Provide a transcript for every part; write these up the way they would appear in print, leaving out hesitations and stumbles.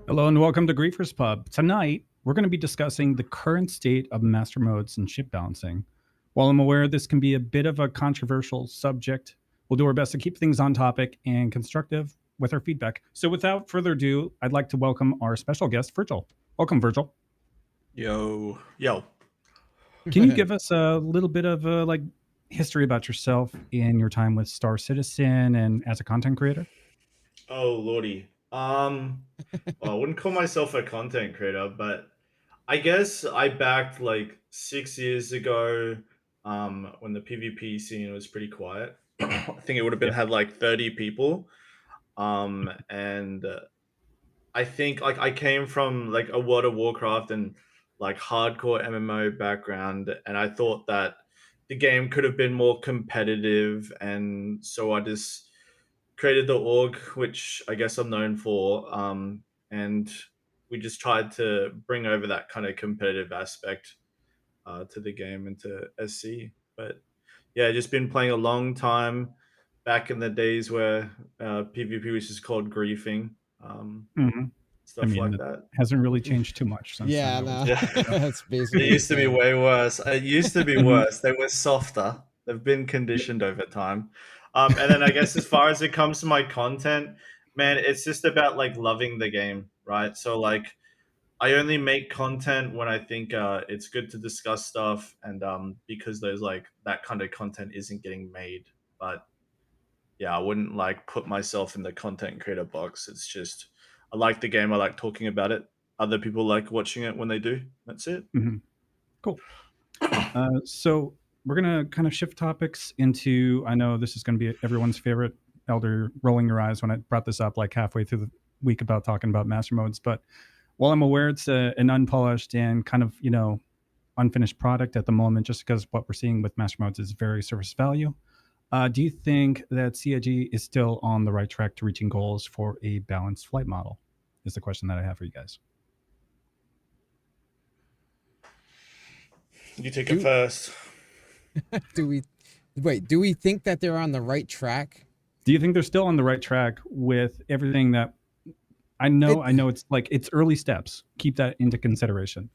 Hello and welcome to Griefers Pub. Tonight, we're going to be discussing the current state of master modes and ship balancing. While I'm aware this can be a bit of a controversial subject, we'll do our best to keep things on topic and constructive with our feedback. So, without further ado, I'd like to welcome our special guest, Virgil. Welcome, Virgil. Yo, yo. Can you give us a little bit of history about yourself and your time with Star Citizen and as a content creator? Oh lordy. Well, I wouldn't call myself a content creator, but I guess I backed like 6 years ago, when the PvP scene was pretty quiet. I think it would have been Yeah. had like 30 people. And I think like I came from like a World of Warcraft and like hardcore MMO background, and I thought that the game could have been more competitive, and so I just created the org, which I guess I'm known for, and we just tried to bring over that kind of competitive aspect to the game and to SC. But yeah, just been playing a long time back in the days where PvP was just called griefing, hmm I stuff mean, like it that. hasn't really changed too much since then, Yeah, I would no, say. Yeah, You know? that's it basically the used to be same. way worse. It used to be Mhm. worse. They were softer. They've been Yeah. conditioned over time. And then I guess as far as it comes to my content, man, it's just about like loving the game, right? So like I only make content when I think it's good to discuss stuff, and because there's like that kind of content isn't getting made. But yeah, I wouldn't like put myself in the content creator box. It's just I like the game. I like talking about it. Other people like watching it when they do. That's it. Mhm. Cool. So we're gonna kind of shift topics into. I know this is going to be everyone's favorite. Elder rolling your eyes when I brought this up like halfway through the week about talking about master modes. But while I'm aware it's an unpolished and kind of unfinished product at the moment, just because what we're seeing with master modes is very surface value. Do you think that CIG is still on the right track to reaching goals for a balanced flight model? Is the question that I have for you guys. You take it Do first. do we wait? Do we think that they're on the right track? Do you think they're still on the right track with everything that I know? It. I know it's like it's early steps. Keep that into consideration.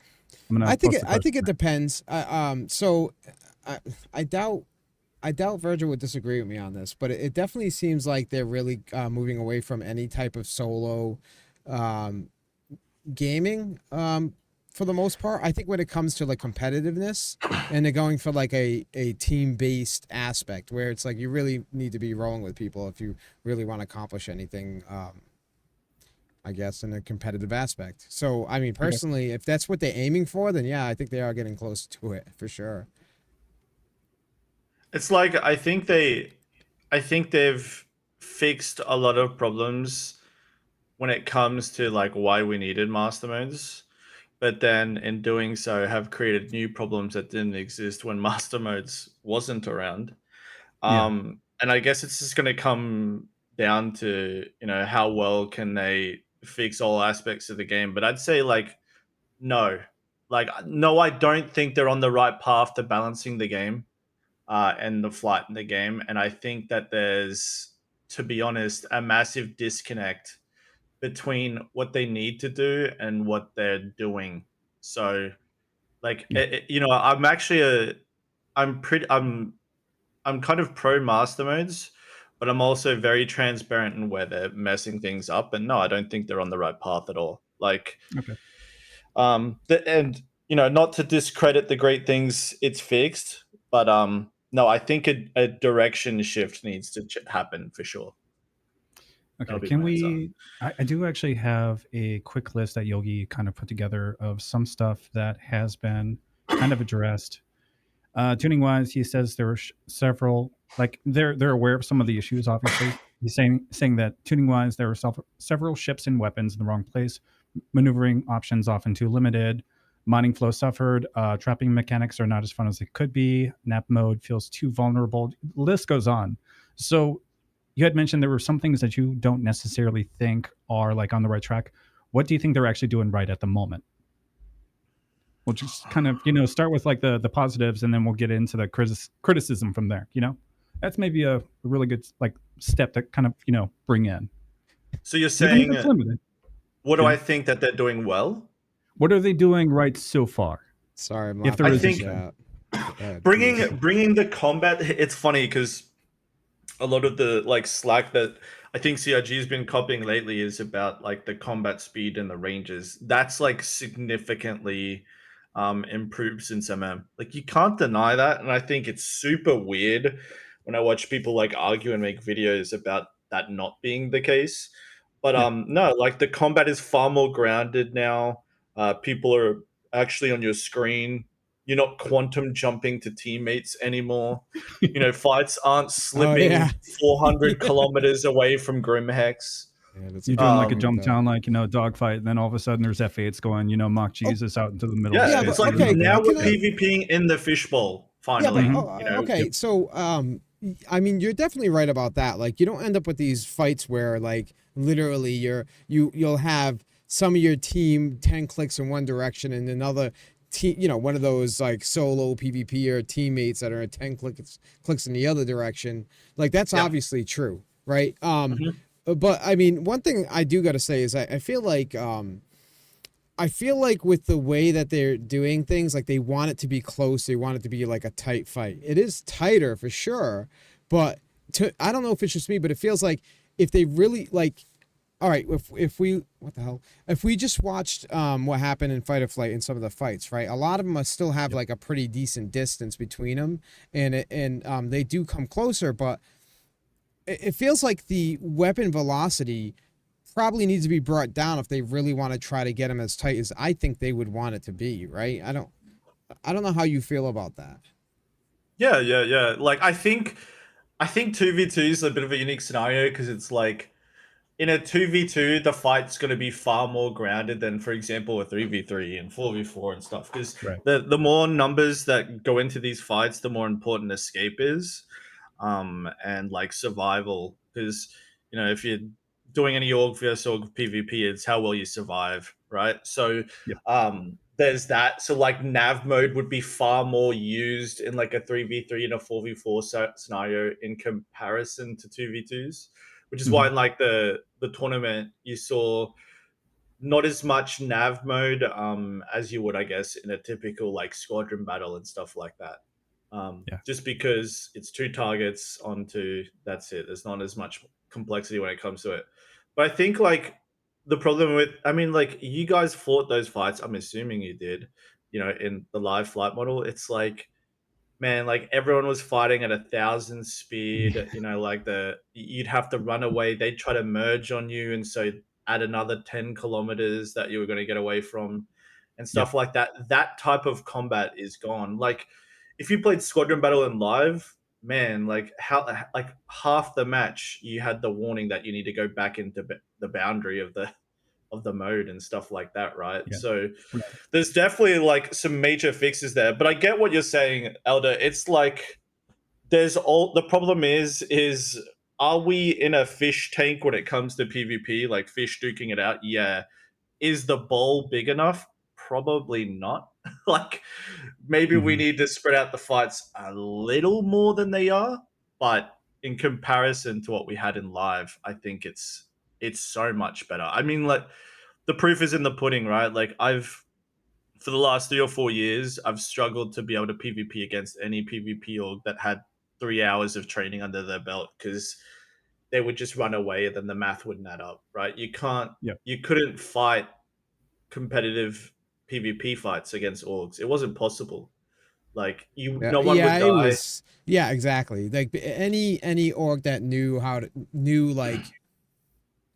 I'm gonna post the I question. think it depends. So I I doubt I doubt Virgil would disagree with me on this, but it definitely seems like they're really moving away from any type of solo um, gaming. For the most part, I think when it comes to like competitiveness, and they're going for like a team based aspect where it's like you really need to be rolling with people if you really want to accomplish anything. I guess in a competitive aspect. So I mean, Okay. personally, if that's what they're aiming for, then yeah, I think they are getting close to it for sure. It's like I think they've fixed a lot of problems when it comes to like why we needed master modes, but then in doing so have created new problems that didn't exist when master modes wasn't around. Yeah. And I guess it's just going to come down to how well can they fix all aspects of the game. But I'd say no, no, I don't think they're on the right path to balancing the game and the flight in the game. And I think that there's, to be honest, a massive disconnect between what they need to do and what they're doing. So, like, Yeah. I'm actually I'm pretty, I'm kind of pro master modes, but I'm also very transparent in where they're messing things up. And no, I don't think they're on the right path at all. Like, Okay. and not to discredit the great things it's fixed, but no, I think a direction shift needs to happen for sure. Okay. That'll be Can my answer. we? I do actually have a quick list that Yogi kind of put together of some stuff that has been kind of addressed. Tuning wise, he says there were several. Like they're aware of some of the issues. Obviously, he's saying that tuning wise there were several ships and weapons in the wrong place, maneuvering options often too limited. Mining flow suffered. Trapping mechanics are not as fun as they could be. Nap mode feels too vulnerable. The list goes on. So you had mentioned there were some things that you don't necessarily think are like on the right track. What do you think they're actually doing right at the moment? We'll just kind of start with like the positives, and then we'll get into the criticism from there. That's maybe a really good like step to kind of bring in, So you're even if saying it's limited. What do Yeah. I think that they're doing well? What are they doing right so far? Sorry, I'm If laughing there I at is the think anything. chat. Go ahead, please. bringing the combat. It's funny because a lot of the like slack that I think CRG has been copying lately is about like the combat speed and the ranges. That's like significantly improved since MM. Like you can't deny that, and I think it's super weird when I watch people like argue and make videos about that not being the case. But Yeah. no, like the combat is far more grounded now. People are actually on your screen. You're not quantum jumping to teammates anymore. You know, fights aren't Oh yeah. slipping 400 Yeah. kilometers away from Grimhex. Yeah, that's a You're good doing like a point Um, jump though. down, like, dogfight, and then all of a sudden there's F8s going, mock Oh Jesus out into the middle of yeah, yeah, space but it's and like you're okay, jumping now out can we're I? there. PvPing in the fishbowl, Yeah, but finally. Hmm. You know, okay, Yep. so I mean, you're definitely right about that. Like, you don't end up with these fights where like literally you'll have some of your team 10 clicks in one direction and another team, one of those like solo PvP or teammates that are 10 clicks in the other direction. Like that's yeah. obviously true, right? Mhm. But I mean, one thing I do got to say is I feel like with the way that they're doing things, like they want it to be close, they want it to be like a tight fight. It is tighter for sure, but I don't know if it's just me, but it feels like if they really like, all right, if we what the hell, if we just watched what happened in Fight or Flight in some of the fights, right? A lot of them still have Yep. like a pretty decent distance between them, and they do come closer, but it feels like the weapon velocity probably needs to be brought down if they really want to try to get them as tight as I think they would want it to be, right? I don't know how you feel about that. Yeah, yeah, yeah. Like I think 2v2 is a bit of a unique scenario because it's like in a 2v2 the fight's going to be far more grounded than for example a 3v3 and 4v4 and stuff because Right. the more numbers that go into these fights the more important escape is, and like survival because if you're doing any org vs org PvP it's how well you survive, right? So Yep. there's that. So like nav mode would be far more used in like a 3v3 and a 4v4 scenario in comparison to 2v2s, which is why Hmm. in like the tournament you saw not as much nav mode as you would, I guess, in a typical like squadron battle and stuff like that. Yeah. Just because it's two targets onto that's it. There's not as much complexity when it comes to it. But I think like the problem with, I mean, like you guys fought those fights. I'm assuming you did. In the live flight model, it's like man, like everyone was fighting at 1,000 speed. Like you'd have to run away. They'd try to merge on you, and so add another 10 kilometers that you were going to get away from, and Yep. stuff like that. That type of combat is gone. Like if you played Squadron Battle in live, man, like how like half the match you had the warning that you need to go back into the boundary of the mode and stuff like that, right? Yeah. So Right. there's definitely like some major fixes there, but I get what you're saying, Elder. It's like there's all the problem is are we in a fish tank when it comes to PvP, like fish duking it out? Yeah. Is the bowl big enough? Probably not. Like maybe we Hmm. need to spread out the fights a little more than they are, but in comparison to what we had in live, I think it's so much better. I mean, like the proof is in the pudding, right? Like I've for the last 3 or 4 years, I've struggled to be able to PvP against any PvP org that had 3 hours of training under their belt because they would just run away and then the math wouldn't add up, right? Yep. You couldn't fight competitive PvP fights against orgs. It wasn't possible. Like Yeah, no one yeah, would it die. was. Yeah, exactly. Like any org that knew like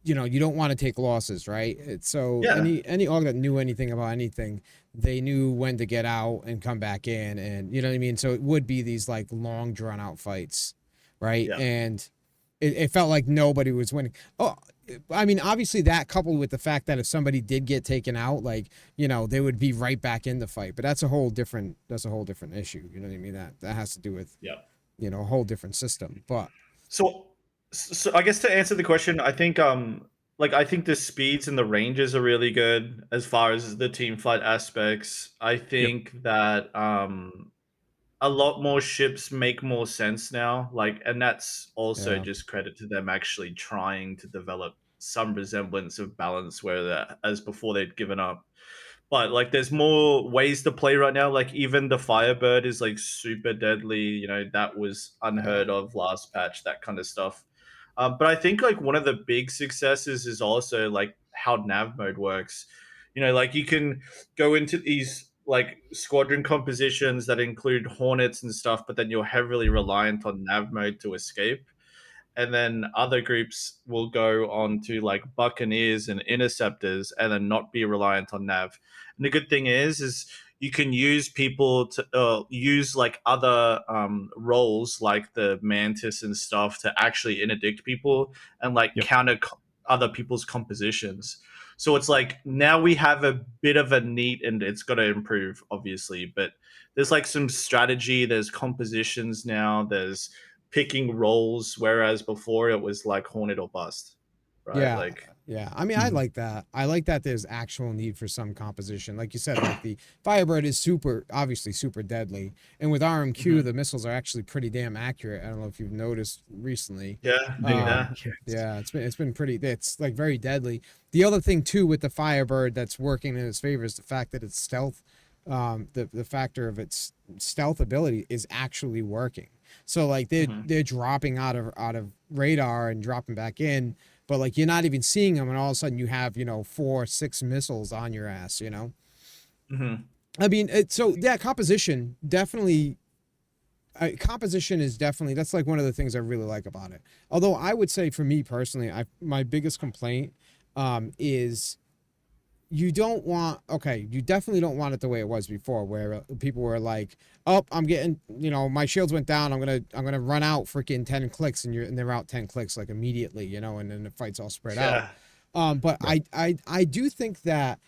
you don't want to take losses, right? So Yeah, any org that knew anything about anything, they knew when to get out and come back in, and you know what I mean. So it would be these like long drawn out fights, right? yeah, And it felt like nobody was winning. Oh, I mean, obviously that coupled with the fact that if somebody did get taken out, like they would be right back in the fight. But that's a whole different issue. You know what I mean? That has to do with yeah. a whole different system. But So, so I guess to answer the question, I think like I think the speeds and the ranges are really good as far as the team fight aspects. I Yep. think that a lot more ships make more sense now. Like, and that's also yeah, just credit to them actually trying to develop. some resemblance of balance where as before they'd given up. But like there's more ways to play right now. Like even the Firebird is like super deadly. You know, that was Yeah. unheard of last patch, that kind of stuff. But I think like one of the big successes is also like how nav mode works. You know, like you can go into these like squadron compositions that include hornets and stuff, but then you're heavily reliant on nav mode to escape, and then other groups will go on to like buccaneers and interceptors and then not be reliant on nav. And the good thing is you can use people to use like other roles like the mantis and stuff to actually interdict people and like Yep. counter other people's compositions. So it's like now we have a bit of a neat, and it's got to improve obviously, but there's like some strategy, there's compositions now, there's picking roles, whereas before it was like Hornet or bust, right? Yeah, Like, yeah. I mean, I Mhm. like that. I like that there's actual need for some composition. Like you said, like the Firebird is super, obviously super deadly, and with RMQ, mhm. the missiles are actually pretty damn accurate. I don't know if you've noticed recently. Yeah, They are. yeah, Yes. Yeah, it's been pretty. It's like very deadly. The other thing too with the Firebird that's working in its favor is the fact that it's stealth. The factor of its stealth ability is actually working. So like mhm, they're dropping out of radar and dropping back in, but like you're not even seeing them, and all of a sudden you have 4 6 missiles on your ass. mhm. I mean, so yeah, composition is definitely, that's like one of the things I really like about it. Although I would say for me personally, my biggest complaint is you don't want, okay, you definitely don't want it the way it was before, where people were like, oh, I'm getting, my shields went down, I'm gonna run out freaking 10 clicks, and they're out 10 clicks like immediately, and then the fight's all spread out. Yeah, But Right. I do think that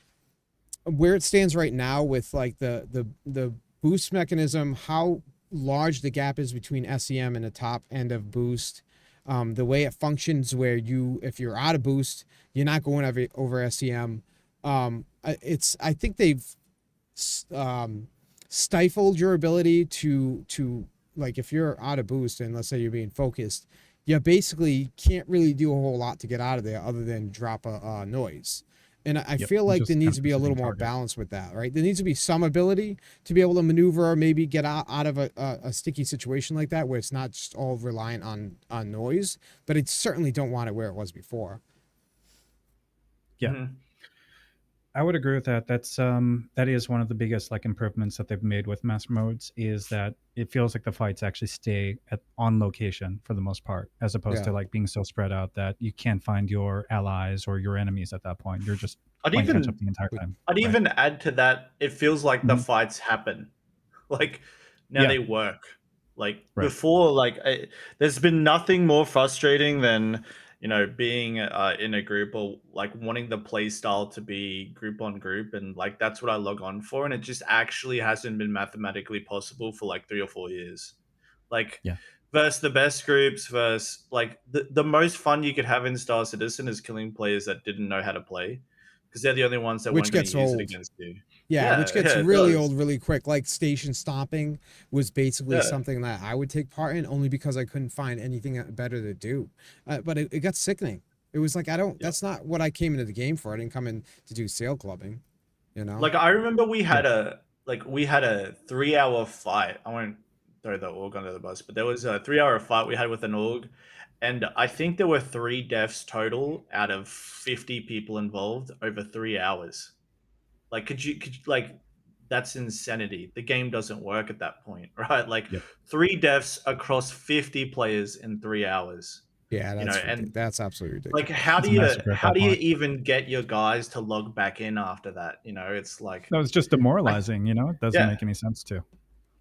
where it stands right now with like the boost mechanism, how large the gap is between SEM and the top end of boost, the way it functions, where if you're out of boost, you're not going over SEM. I think they've um, stifled your ability to like, if you're out of boost and let's say you're being focused, you basically can't really do a whole lot to get out of there other than drop a noise. And I Yep. feel like there Just kind needs to of a be a little sitting more target. balance with that, right? There needs to be some ability to be able to maneuver or maybe get out of a sticky situation like that, where it's not just all reliant on noise. But I certainly don't want it where it was before. Yeah. mhm. I would agree with that. That is one of the biggest like improvements that they've made with master modes, is that it feels like the fights actually stay on location for the most part, as opposed to Yeah. like being so spread out that you can't find your allies or your enemies at that point. You're just I'd playing catch up even the entire But time. I'd Right. even add to that. It feels like the Mhm. fights happen. Like now Yeah. they work. Like Right. before, like there's been nothing more frustrating than being in a group or like wanting the play style to be group on group, and like that's what I log on for, and it just actually hasn't been mathematically possible for like 3 or 4 years. Like Yeah. versus the best groups, versus like the most fun you could have in Star Citizen is killing players that didn't know how to play, because they're the only ones that which weren't going to gets use it old. against you. Yeah, which Yeah, gets yeah, it really does. old really quick. Like station stomping was basically Yeah, something that I would take part in only because I couldn't find anything better to do. But it got sickening. It was like, yeah. that's not what I came into the game for. I didn't come in to do sail clubbing, you know? Like I remember Yeah. we had a 3 hour fight. I won't throw the org under the bus, but there was a 3 hour fight we had with an org, and I think there were 3 deaths total out of 50 people involved over 3 hours. Like, like that's insanity. The game doesn't work at that point, right? Like Yep. 3 deaths across 50 players in 3 hours. Yeah, that's And That's absolutely like ridiculous. It's a massacre at how that do you point. even get your guys to log back in after that? It's like That was just I demoralizing. It doesn't yeah, make any sense to.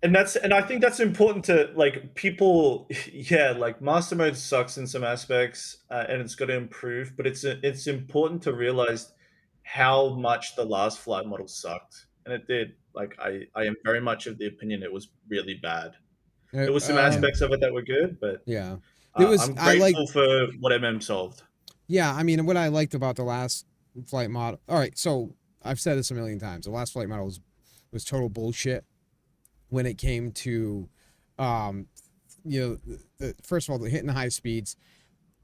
and I think that's important to like people. Yeah, like master mode sucks in some aspects, and it's got to improve. But it's important to realize how much the last flight model sucked, and it did. Like I am very much of the opinion it was really bad. Uh, There was some Yeah. um, aspects of it that were good, but yeah. There was I'm I like grateful for what solved. Yeah, I mean, what I liked about the last flight model. All right, so I've said this a million times. The last flight model was total bullshit when it came to, um, first of all, the hitting the high speeds.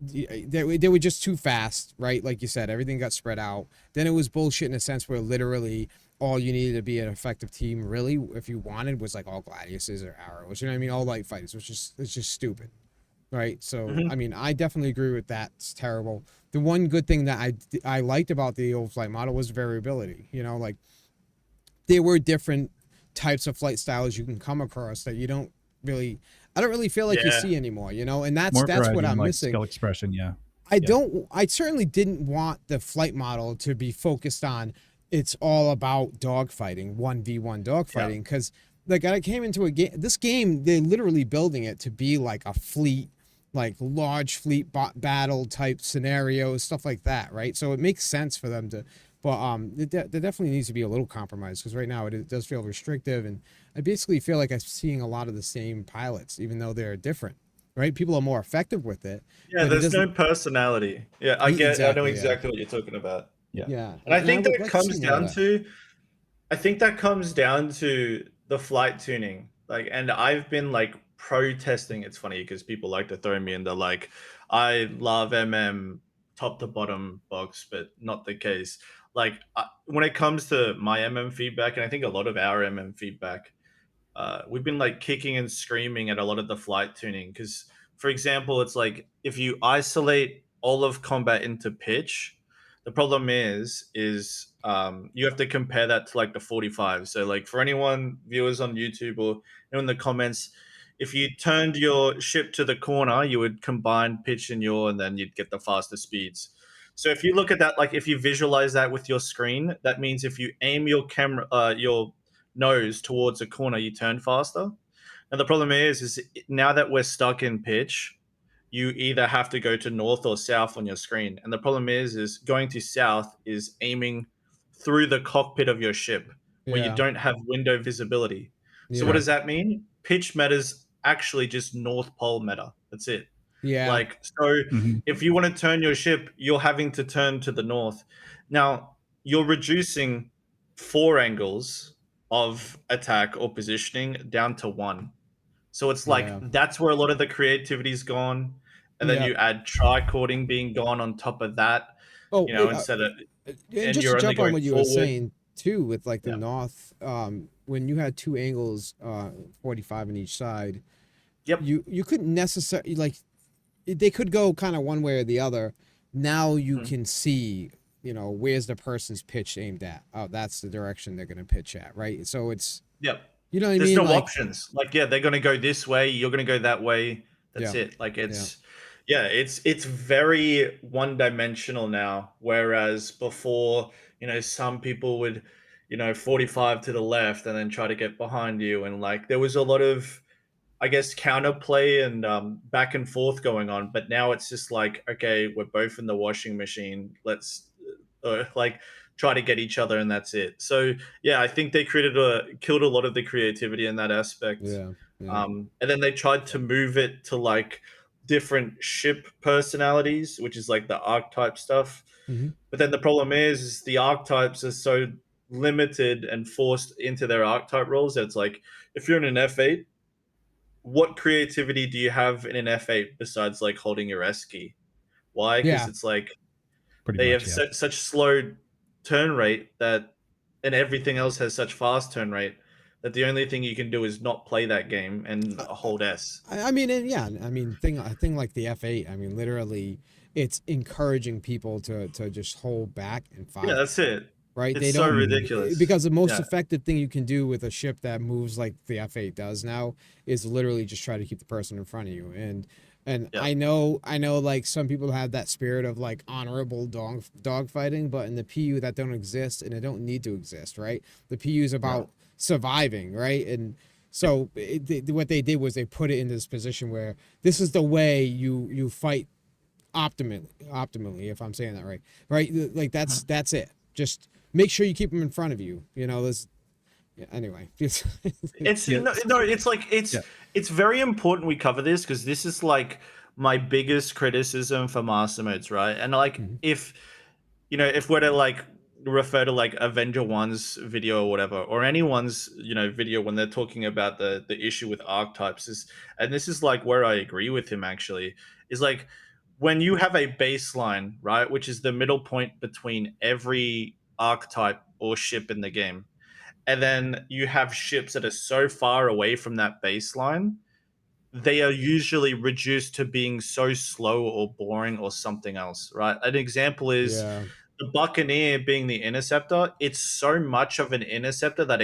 they were just too fast, right? Like you said, everything got spread out. Then it was bullshit in a sense where literally all you needed to be an effective team, really, if you wanted, was like all gladiuses or arrows. You know what I mean? All light fighters, which is it's just stupid, right? So I Mhm. mean, I definitely agree with that. It's terrible. The one good thing that I liked about the old flight model was variability. You know, like there were different types of flight styles you can come across that you don't really I don't really feel like you Yeah. see anymore, you know, and More that's what variety in I'm like missing. skill expression. Yeah. I Yeah. don't I certainly didn't want the flight model to be focused on it's all about dogfighting, 1v1 Yeah. dogfighting cuz like I came into a game this game they're literally building it to be like a fleet like large fleet battle type scenarios, stuff like that, right? So it makes sense for them to but there definitely needs to be a little compromise because right now it does feel restrictive and I basically feel like I'm seeing a lot of the same pilots even though they're different, right? People are more effective with it, Yeah, but it there's no doesn't. personality. Yeah, I know Exactly. Yeah. exactly what you're talking about. Yeah. Yeah. And I And I think would that like to see comes more of down that. to I think that comes down to the flight tuning. Like, and I've been like protesting. It's funny because people like to throw me in the like, I love MM top to bottom box, but not the case. Like, when it comes to my MM feedback, and I think a lot of our MM feedback, we've been like kicking and screaming at a lot of the flight tuning because, for example, it's like if you isolate all of combat into pitch, the problem is you have to compare that to like the 45. So like for anyone viewers on YouTube or in the comments, if you turned your ship to the corner, you would combine pitch and yaw, and then you'd get the faster speeds. So if you look at that, like if you visualize that with your screen, that means if you aim your camera, your nose towards a corner, you turn faster. And the problem is now that we're stuck in pitch, you either have to go to north or south on your screen. And the problem is going to south is aiming through the cockpit of your ship where you Yeah. don't have window visibility. So what Yeah. Right. does that mean? Pitch meta's actually just North Pole meta. That's it. Yeah. Like so Hmm. if you want to turn your ship, you're having to turn to the north. Now, you're reducing four angles of attack or positioning down to one. So it's like Yeah. that's where a lot of the creativity's gone. And then Yeah. you add tricording being gone on top of that, Oh, instead of and and just to you're only jump on going what you were forward. saying too, with like the Yeah. north, when you had two angles, 45 on each side, Yep. you couldn't necessarily like they could go kind of one way or the other. Now you Mhm. can see, you know, where's the person's pitch aimed at. Oh, that's the direction they're gonna pitch at, right? So it's Yep. you know what I There's mean, no like options. Like, yeah, they're gonna go this way, you're gonna go that way. That's yeah, it. Like yeah, it's yeah, it's very one dimensional now. Whereas before, some people would, 45 to the left and then try to get behind you. And like there was a lot of, I guess, counterplay and back and forth going on. But now it's just like, okay, we're both in the washing machine. Let's like try to get each other, and that's it. So yeah, I think they killed a lot of the creativity in that aspect. yeah, yeah. And then they tried to move it to like different ship personalities, which is like the archetype stuff. Hmm. But then the problem is the archetypes are so limited and forced into their archetype roles that it's like if you're in an F8, what creativity do you have in an F8 besides like holding your S key? Why? Because Yeah. it's like Pretty they much. have Yeah. such slow turn rate that, and everything else has such fast turn rate that the only thing you can do is not play that game and hold S. I mean, and yeah, I mean, a thing like the F8. I mean, literally, it's encouraging people to just hold back and Yeah, fire, that's it. right? It's They so don't Hmm. ridiculous. because the most Yeah, effective thing you can do with a ship that moves like the F8 does now is literally just try to keep the person in front of you. And yeah, I know, like some people have that spirit of like honorable dog fighting, but in the PU that don't exist and it don't need to exist, right? The PU is yeah. about surviving, right? And so what they did was they put it in this position where this is the way you fight optimally, if I'm saying that right, right? Like Mhm. that's it. Just make sure you keep them in front of you. You know, this. Yeah, anyway, It's Yeah. no, no. It's like Yeah. it's very important we cover this because this is like my biggest criticism for master modes, right? And like Mhm. if we're to like refer to like Avenger One's video or whatever, or anyone's video when they're talking about the issue with archetypes is, and this is like where I agree with him actually, is like when you have a baseline, right, which is the middle point between every archetype or ship in the game, and then you have ships that are so far away from that baseline, they are usually reduced to being so slow or boring or something else, right? An example is Yeah. the Buccaneer being the interceptor. It's so much of an interceptor that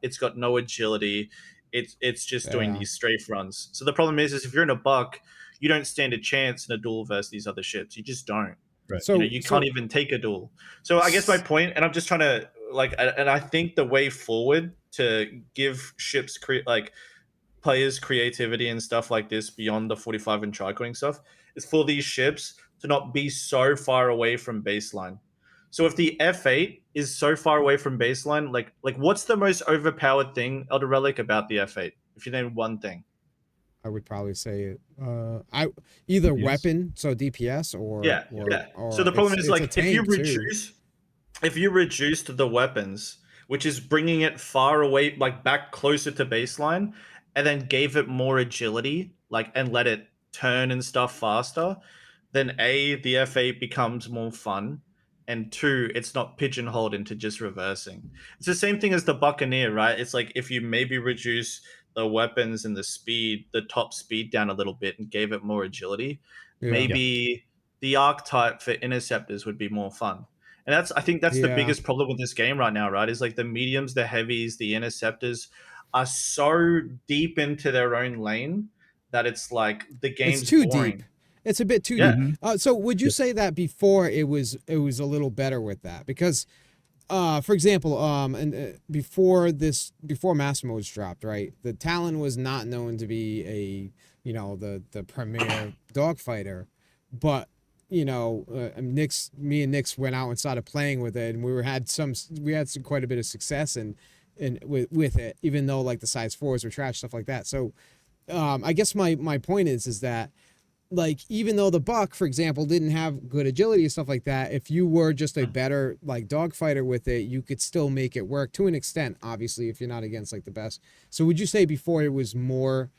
it's got no agility. It's just doing Yeah. these strafe runs. So the problem is if you're in a buck, you don't stand a chance in a duel versus these other ships. You just don't. Right. You know, So you can't so even take a duel. So I guess my point, and I'm just trying to like, and I think the way forward to give ships like players' creativity and stuff like this beyond the 45 and triconing stuff is for these ships to not be so far away from baseline. So if the F8 is so far away from baseline, like what's the most overpowered thing, Elder Relic, about the F8? If you name one thing. I would probably say I either DPS. weapon, so DPS, Yeah, yeah. So or the problem is it's a like tank too. if you reduced the weapons, which is bringing it far away, like back closer to baseline, and then gave it more agility, like and let it turn and stuff faster, then A, the F8 becomes more fun, and two, it's not pigeonholed into just reversing. It's the same thing as the Buccaneer, right? It's like if you maybe reduce the weapons and the speed, the top speed down a little bit and gave it more agility, Yeah. Yeah. maybe the archetype for interceptors would be more fun. And I think that's the Yeah. biggest problem with this game right now, right? Is like the mediums, the heavies, the interceptors are so deep into their own lane that it's like the It's game's too deep. boring. It's a bit too Yeah. deep. Mm-hmm. So would you Yeah. say that before it was a little better with that? Because for example, and before mass modes dropped, right? The Talon was not known to be the premier dogfighter, but me and Nix went out and started playing with it, and we had some quite a bit of success and with it, even though like the size fours were trash, stuff like that. So I guess my point is that like even though the buck for example didn't have good agility and stuff like that, if you were just a better like dogfighter with it, you could still make it work to an extent, obviously if you're not against like the best. So would you say before it was more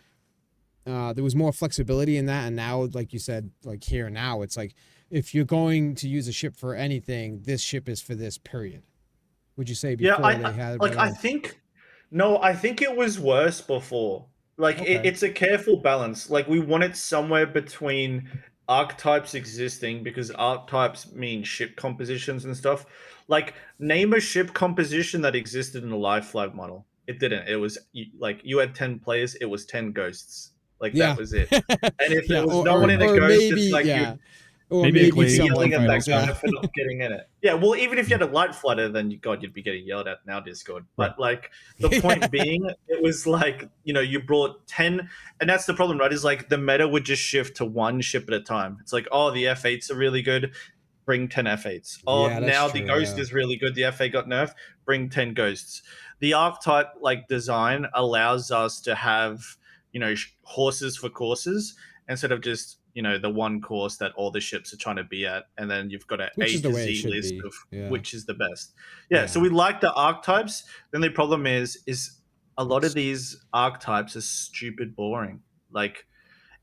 there was more flexibility in that, and now like you said, like here now it's like if you're going to use a ship for anything, this ship is for this period? Would you say Yeah, before they had like I more? think no, I think it was worse before. Like Okay. it's a careful balance. Like we want it somewhere between archetypes existing because archetypes mean ship compositions and stuff. Like name a ship composition that existed in the live flag model. It didn't. It was like you had 10 players, it was 10 ghosts. Like that Yeah. was it. And if there Yeah, was or, no one or in a or ghost, maybe it's like yeah, or Maybe a maybe you'd be glaive someone yelling at that dogfighter. yeah. guy for not getting in it. Yeah, well, even if you had a light flutter, then God, you'd be getting yelled at now Discord. Right. But like the Yeah. point being, it was like you brought 10, and that's the problem, right? Is like the meta would just shift to one ship at a time. It's like, oh, the F8s are really good, bring 10 F8s. Oh, Yeah, that's now the true. Ghost Yeah. is really good. The F8 got nerfed, bring 10 Ghosts. The archetype like design allows us to have horses for courses instead of just the one course that all the ships are trying to be at, and then you've got an Which A is the to way it Z should list be. of Yeah. which is the best. Yeah, so Yeah. we like the archetypes. Then the problem is a lot of these archetypes are stupid boring. Like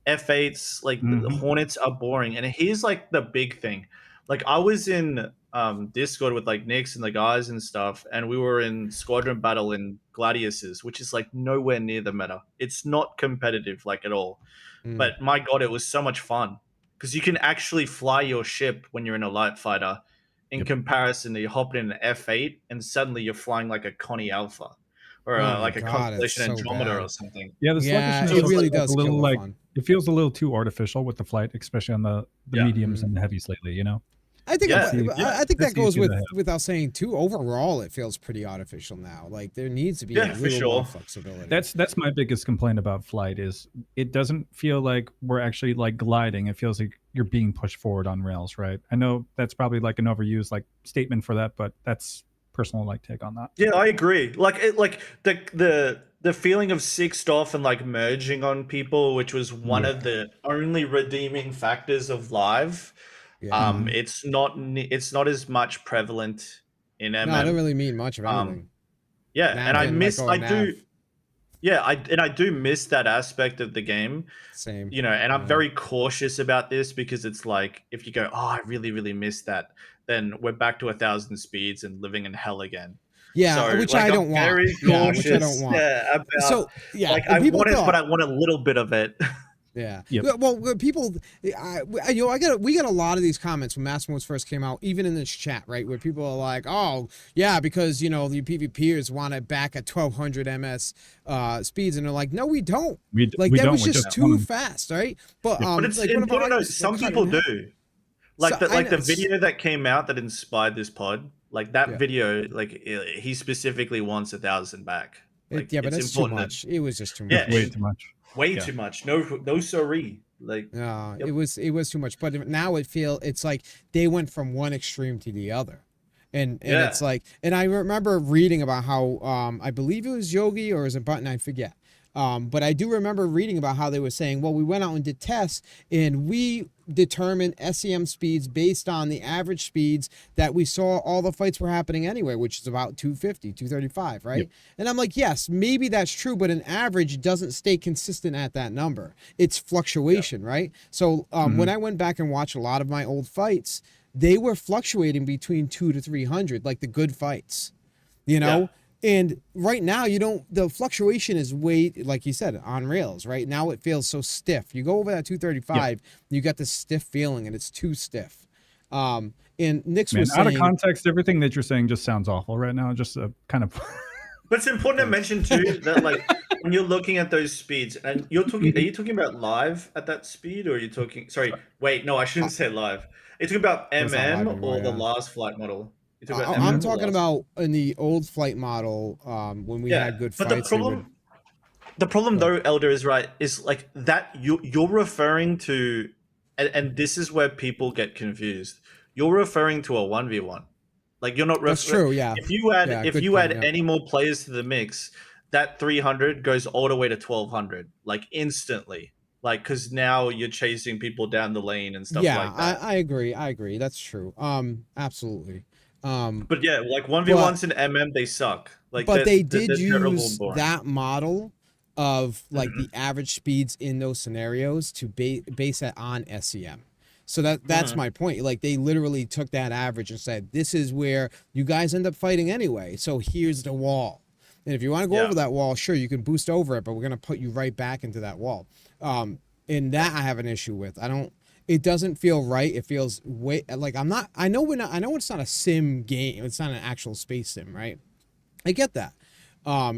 F8s, like the Mm-hmm. Hornets are boring. And here's like the big thing. Like I was in Discord with like Nix and the guys and stuff, and we were in squadron battle in Gladiuses, which is like nowhere near the meta. It's not competitive like at all. Mm. But my god, it was so much fun because you can actually fly your ship when you're in a light fighter. In Yep. comparison, to you hop in an F8 and suddenly you're flying like a Connie Alpha or Oh my like a god, it's Constellation so Andromeda or bad. something. Yeah, the Yeah, So sluggishness it it's is like, really like a does kill little the like fun. it feels a little too artificial with the flight, especially on the yeah, mediums Mm. and the heavies lately. You know, I think that's yeah, the yeah. I think that that's the goes issue that I have. without saying too. Overall, it feels pretty artificial now. Like there needs to be a Yeah, for little more sure. flexibility. That's my biggest complaint about flight is it doesn't feel like we're actually like gliding. It feels like you're being pushed forward on rails, right? I know that's probably like an overused like statement for that, but that's personal like take on that. Yeah, I agree. Like the feeling of sixed off and like merging on people, which was one Yeah. of the only redeeming factors of live. Yeah. Hmm. It's not as much prevalent in No, I don't MM. really mean much of Um, anything. yeah, and Nav and like I oh do. Nav. Yeah, I do miss that aspect of the game, Same. and I'm Yeah. very cautious about this because it's like if you go, oh, I really, really miss that, then we're back to 1,000 speeds and living in hell again. Yeah, So which like I I'm don't want. very Yeah, which I don't cautious, want. yeah, about So yeah, like and I people want it, but thought, I want a little bit of it. yeah. Yep. Well, people, we got a lot of these comments when Mass Modes first came out, even in this chat, right, where people are like, "Oh, yeah, because the PvPers want it back at 1200 ms speeds," and they're like, "No, we don't. Like We that don't. was We just just want too them. fast, right?" But Yep. But it's like one of our important to note, arguments, like some cut it in people do. half. Like So the I like know the it's video that came out that inspired this pod, like that yeah, video, like he specifically wants 1,000 back. Like yeah, but it's that's too important that much. It was just too yeah, It's way much. it, too much. way Yeah. too much. No sorry. Like It yep. was too much. But now it's like they went from one extreme to the other. And it's Yeah. like, and I remember reading about how I believe it was Yogi or was it Button, I forget. But I do remember reading about how they were saying, well, we went out and did tests and we determined SEM speeds based on the average speeds that we saw all the fights were happening anyway, which is about 250, 235, Yep. right? And I'm like, yes, maybe that's true, but an average doesn't stay consistent at that number. It's Yeah. fluctuation, right? So when Hmm. I went back and watched a lot of my old fights, they were fluctuating between 2 to 300, like the good fights, you Yeah. know. And right now, you don't. The fluctuation is way, like you said, on rails. Right now, it feels so stiff. You go over that Yep. 235, you got this stiff feeling, and it's too stiff. And Nix Man, was out of saying, context, everything that you're saying just sounds awful right now. Just kind of. But it's important to thanks. mention too that like when you're looking at those speeds and are Mhm. you talking about live at that speed or are you talking sorry, wait, no, I Uh, shouldn't say live. Are you talking about well, it's not live MM anymore. or the Yeah, last flight model? You talking about I'm MM MM. or talking last? about in the old flight model. When we Yeah. had good But the fights, they would. problem the problem Go ahead. though, Elder, is right, is like that you're referring to and this is where people get confused. You're referring to a 1v1. Like you're not That's true. Yeah, yeah. if Good you point. add Yeah, any more players to the mix, that 300 goes all the way to 1,200 like instantly. Like cuz now you're chasing people down the lane and stuff yeah. like I that. I agree. I agree. That's true. Absolutely. Um, But yeah, like but 1v1s in MM they suck. Like but they they're did terrible and use boring. that model of like the Mhm. average speeds in those scenarios to base it on SEM. So that's Mhm. my point. Like they literally took that average and said, this is where you guys end up fighting anyway. So here's the wall. And if you want to go Yeah. over that wall, sure, you can boost over it, but we're gonna put you right back into that wall. Um, and Yeah. that I have an issue with. I don't. It doesn't feel right. It feels way like I'm not. I know we're not. I know it's not a sim game. It's not an actual space sim, right? I get that.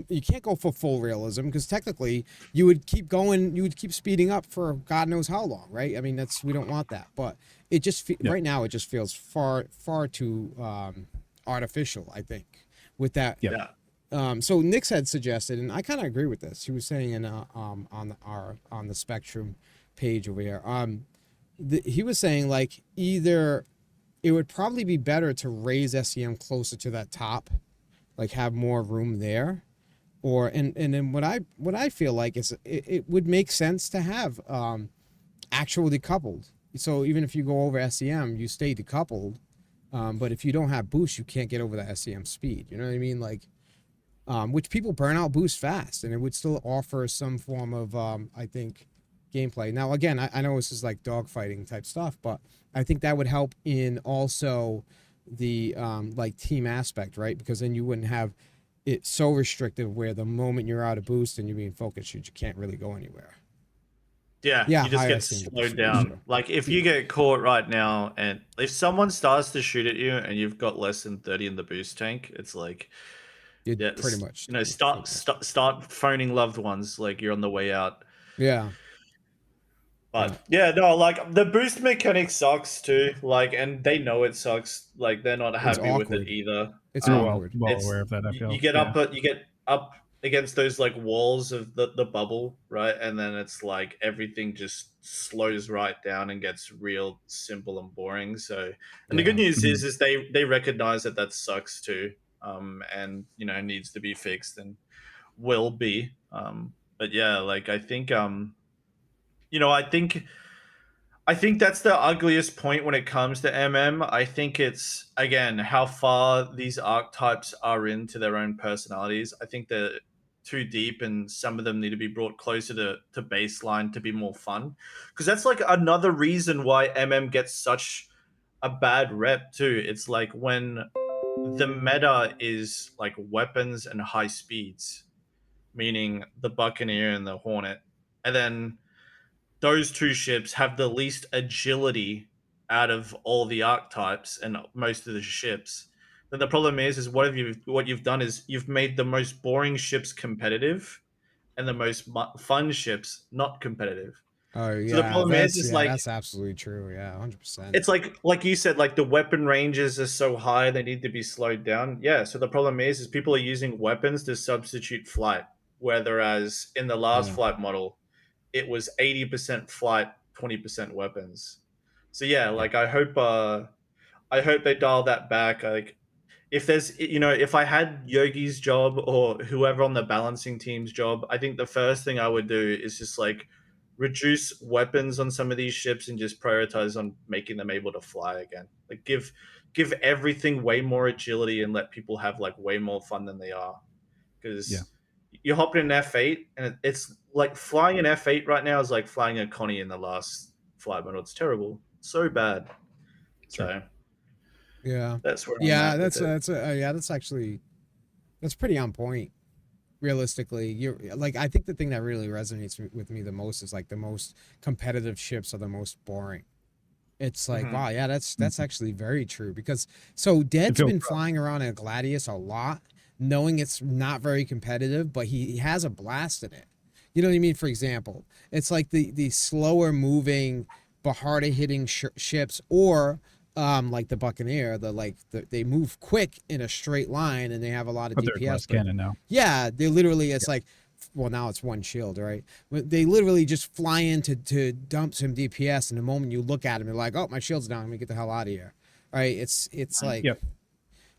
You can't go for full realism because technically you would keep going, you would keep speeding up for God knows how long, right? I mean, we don't want that, but it just Yep. right now it just feels far too artificial. I think with that. Yep. Yeah. So Nix had suggested, and I kind of agree with this. He was saying in on the Spectrum page over here. He was saying like either it would probably be better to raise SEM closer to that top, like have more room there, or and then what I feel like is it would make sense to have actual decoupled. So even if you go over SEM, you stay decoupled. But if you don't have boost, you can't get over the SEM speed. You know what I mean? Like, which people burn out boost fast, and it would still offer some form of, I think, gameplay. Now, again, I know this is like dogfighting type stuff, but I think that would help in also the like team aspect, right? Because then you wouldn't have it so restrictive where the moment you're out of boost and you're being focused, you can't really go anywhere. Yeah, Yeah, you just high get SEM slowed boost for down. sure. Like if Yeah. you get caught right now, and if someone starts to shoot at you, and you've got less than 30 in the boost tank, it's like, You're yeah, pretty much done for start the day. start phoning loved ones. Like you're on the way out. Yeah, yeah. But yeah, no, like the boost mechanic sucks too. Like, and they know it sucks. Like they're not It's happy with it awkward. either. It's They're well awkward. well It's aware of that. I you feel. get Yeah. you get up against those like walls of the bubble, right? And then it's like everything just slows right down and gets real simple and boring. So, and the good Yeah. news Mhm. is they recognize that that sucks too, and needs to be fixed and will be. But yeah, like I think you know I think that's the ugliest point when it comes to MM. I think it's again how far these archetypes are into their own personalities. I think that too deep, and some of them need to be brought closer to baseline to be more fun. Because that's like another reason why MM gets such a bad rep too. It's like when the meta is like weapons and high speeds, meaning the Buccaneer and the Hornet, and then those two ships have the least agility out of all the archetypes and most of the ships. Then the problem is what you've done is you've made the most boring ships competitive and the most fun ships not competitive. Oh So the yeah, problem is like that's absolutely true. Yeah, 100%. it's like you said, like the weapon ranges are so high they need to be slowed down. Yeah. So the problem is people are using weapons to substitute flight, whereas in the last Yeah. flight model, it was 80% flight, 20% weapons. So yeah, Yeah. like I hope they dial that back. Like if there's if I had Yogi's job or whoever on the balancing team's job, I think the first thing I would do is just like reduce weapons on some of these ships and just prioritize on making them able to fly again. Like give everything way more agility and let people have like way more fun than they are. Yeah. Because you hop in an F8 and it's like flying an F8 right now is like flying a Connie in the last flight model. It's terrible, so bad. Sure. So Yeah. that's where I'm Yeah, at with it. yeah, that's actually that's pretty on point. Realistically, you're like I think the thing that really resonates with me the most is like the most competitive ships are the most boring. It's like, Hmm. wow, yeah, that's Mhm. actually very true because so It Dead's feels been rough. flying around a Gladius a lot, knowing it's not very competitive, but he has a blast in it. You know what I mean? For example, it's like the slower moving but harder hitting ships, or like the Buccaneer, they move quick in a straight line and they have a lot of But there's DPS. less But cannon now. yeah, they literally Yeah. it's like, well, now it's one shield, right? But they literally just fly in to dump some DPS, and the moment you look at them, you're like, oh, my shield's down. Let me get the hell out of here. Right? It's like Yeah.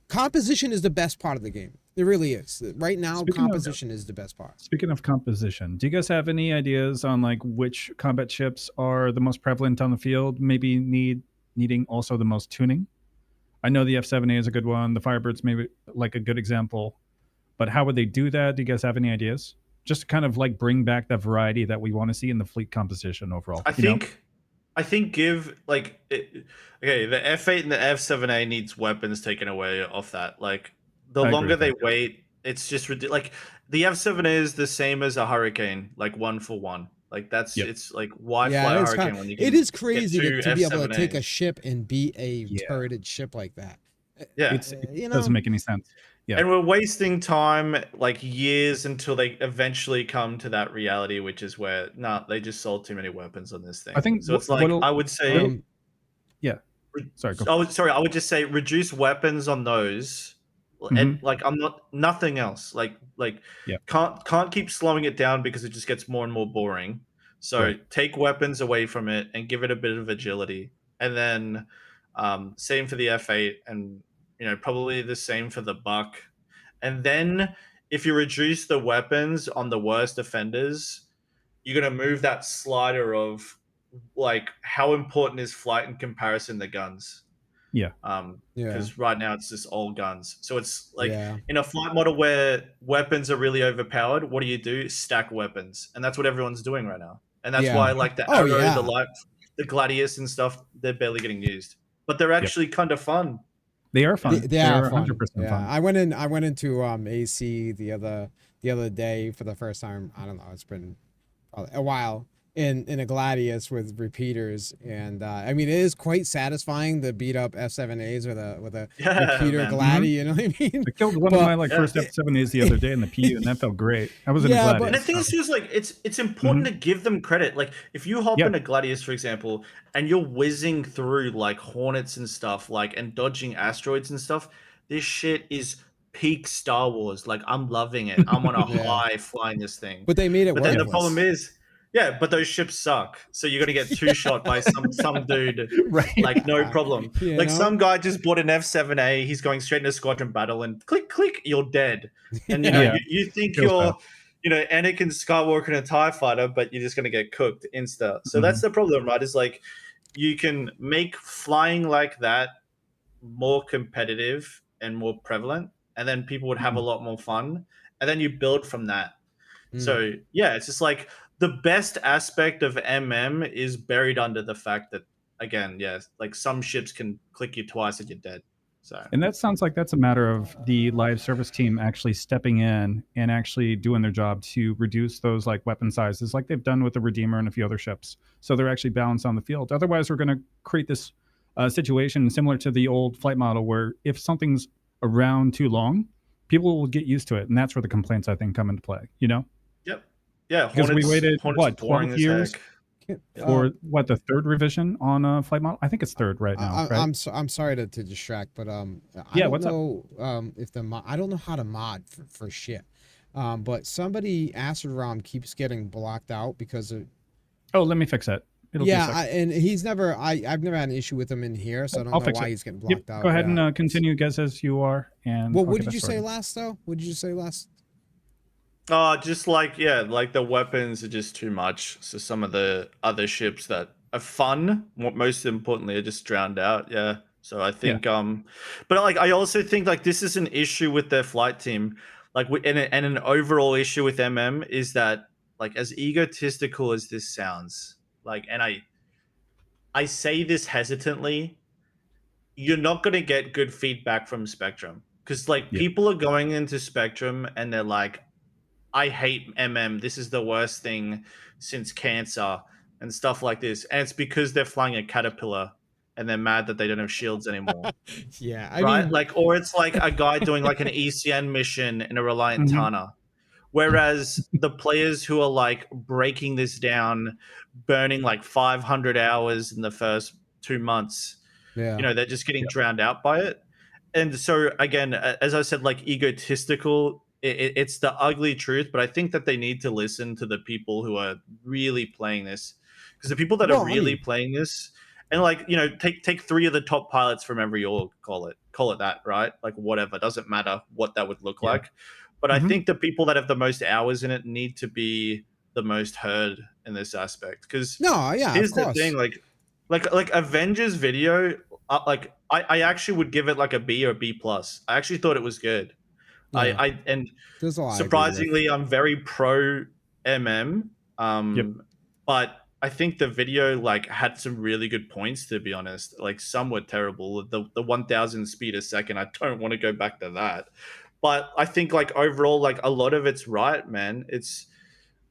composition is the best part of the game. It really is. Right now, Speaking of composition is the best part. Speaking of composition, do you guys have any ideas on like which combat ships are the most prevalent on the field? Maybe needing also the most tuning. I know the F7A is a good one. The Firebirds maybe like a good example. But how would they do that? Do you guys have any ideas? Just to kind of like bring back that variety that we want to see in the fleet composition overall. I You know, think I think give like okay, the F8 and the F7A needs weapons taken away off that. Like the I agree longer with they that. wait, it's just like the F7A is the same as a Hurricane, like one for one. Like Yep. it's like why Yeah, fly a it's kind Hurricane when you it can is get crazy two to be able to take a F7As? ship and beat a Yeah. turreted ship like that. Yeah. It You doesn't know, make any sense. Yeah. And we're wasting time like years until they eventually come to that reality, which is where nah, they just sold too many weapons on this I thing. think So it's like what'll I would say what'll um, yeah. Sorry, go. I would just say reduce weapons on those, and Hmm. like I'm not nothing else. Like Yeah. can't keep slowing it down because it just gets more and more boring. So Right. take weapons away from it and give it a bit of agility, and then same for the F8, and probably the same for the Buck. And then if you reduce the weapons on the worst offenders, you're gonna move that slider of like how important is flight in comparison to guns. Yeah. yeah, Because right now it's just all guns. So it's like yeah, in a flight model where weapons are really overpowered, what do? Stack weapons. And that's what everyone's doing right now. And that's yeah. why like the Oh arrow, the yeah, light, the gladius and stuff, they're barely getting used. But they're Yep. actually kind of fun. They are they, fun. they They are are fun. 100% Yeah, fun. I went into AC the other day for the first time. I don't know. It's been a while in a Gladius with repeaters, and I mean it is quite satisfying to beat up F7As with a Yeah, repeater man. Hmm. Gladi. You know what I mean? I killed one of my But like Yeah. first F7As the other day in the PU, and that felt great. I was in a yeah, And but the Gladius, thing so is, too, is like it's important mhm. to give them credit. Like if you hop Yeah, in a Gladius, for example, and you're whizzing through like hornets and stuff, like and dodging asteroids and stuff, this shit is peak Star Wars. Like I'm loving it. I'm on a yeah, high flying this thing. but they made it But then yeah, the problem worthless. is, yeah, but those ships suck. So you're gonna get two shot by some dude. right. Like no Yeah, problem. you Like know. some guy just bought an F7A. He's going straight into squadron battle, and click click, you're dead. And Yeah, Yeah, you it think feels bad. you're Anakin Skywalker in a TIE fighter, but you're just gonna get cooked insta. So that's Mhm. the problem, right? Is like you can make flying like that more competitive and more prevalent, and then people would have a Mhm. lot more fun. and then you build from that. Mm. So yeah, it's just like the best aspect of MM is buried under the fact that, again, yes, like some ships can click you twice and you're dead. So And that sounds like that's a matter of the live service team actually stepping in and actually doing their job to reduce those like weapon sizes, like they've done with the Redeemer and a few other ships. So they're actually balanced on the field. Otherwise, we're going to create this situation similar to the old flight model, where if something's around too long, people will get used to it, and that's where the complaints I think come into play. You know, yep, yeah, because we waited Hornets what boring 12 as years heck. Yeah. for what the third revision on a flight model. I think it's third right now, right? I'm sorry to distract, but I Yeah. don't What's up? know if I don't know how to mod for shit. But somebody Acid ROM keeps getting blocked out because of Oh, let me fix that. It'll be a yeah, sec. and I've never had an issue with him in here, so I don't I'll know fix why it. he's getting Yep. blocked Go out. ahead and Yeah. continue, guys, as you are, and Well, I'll what get did that you say sorted. last though? What did you say last? Just like, yeah, like the weapons are just too much. So some of the other ships that are fun, most importantly, are just drowned out. Yeah. So I Yeah. think, but like I also think like this is an issue with their flight team, like and an overall issue with MM is that, like, as egotistical as this sounds, like, and I say this hesitantly, you're not going to get good feedback from Spectrum, because like Yeah. people are going into Spectrum and they're like, I hate MM. This is the worst thing since cancer and stuff like this. And it's because they're flying a caterpillar and they're mad that they don't have shields anymore. Yeah, I Right? mean, Like, or it's like a guy doing like an ECN mission in a Reliant Hmm. Tana. Whereas the players who are like breaking this down, burning like 500 hours in the first 2 months, yeah, they're just getting Yeah. drowned out by it. And so again, as I said, like egotistical, it's the ugly truth. But I think that they need to listen to the people who are really playing this, because the people that are well, I really mean, playing this, and like, take three of the top pilots from every org, call it that, right? Like whatever, doesn't matter what that would look Yeah. like. But I Hmm. think the people that have the most hours in it need to be the most heard in this aspect. Because no, yeah, of here's the thing, course, like Avengers video, like I actually would give it like a B or a B plus. I actually thought it was good. yeah. And There's a lot I agree with. surprisingly, I'm very pro MM. Yep. But I think the video like had some really good points, to be honest. Like some were terrible. The 1,000 speed a second, I don't want to go back to that. But I think like overall, like a lot of it's right, man.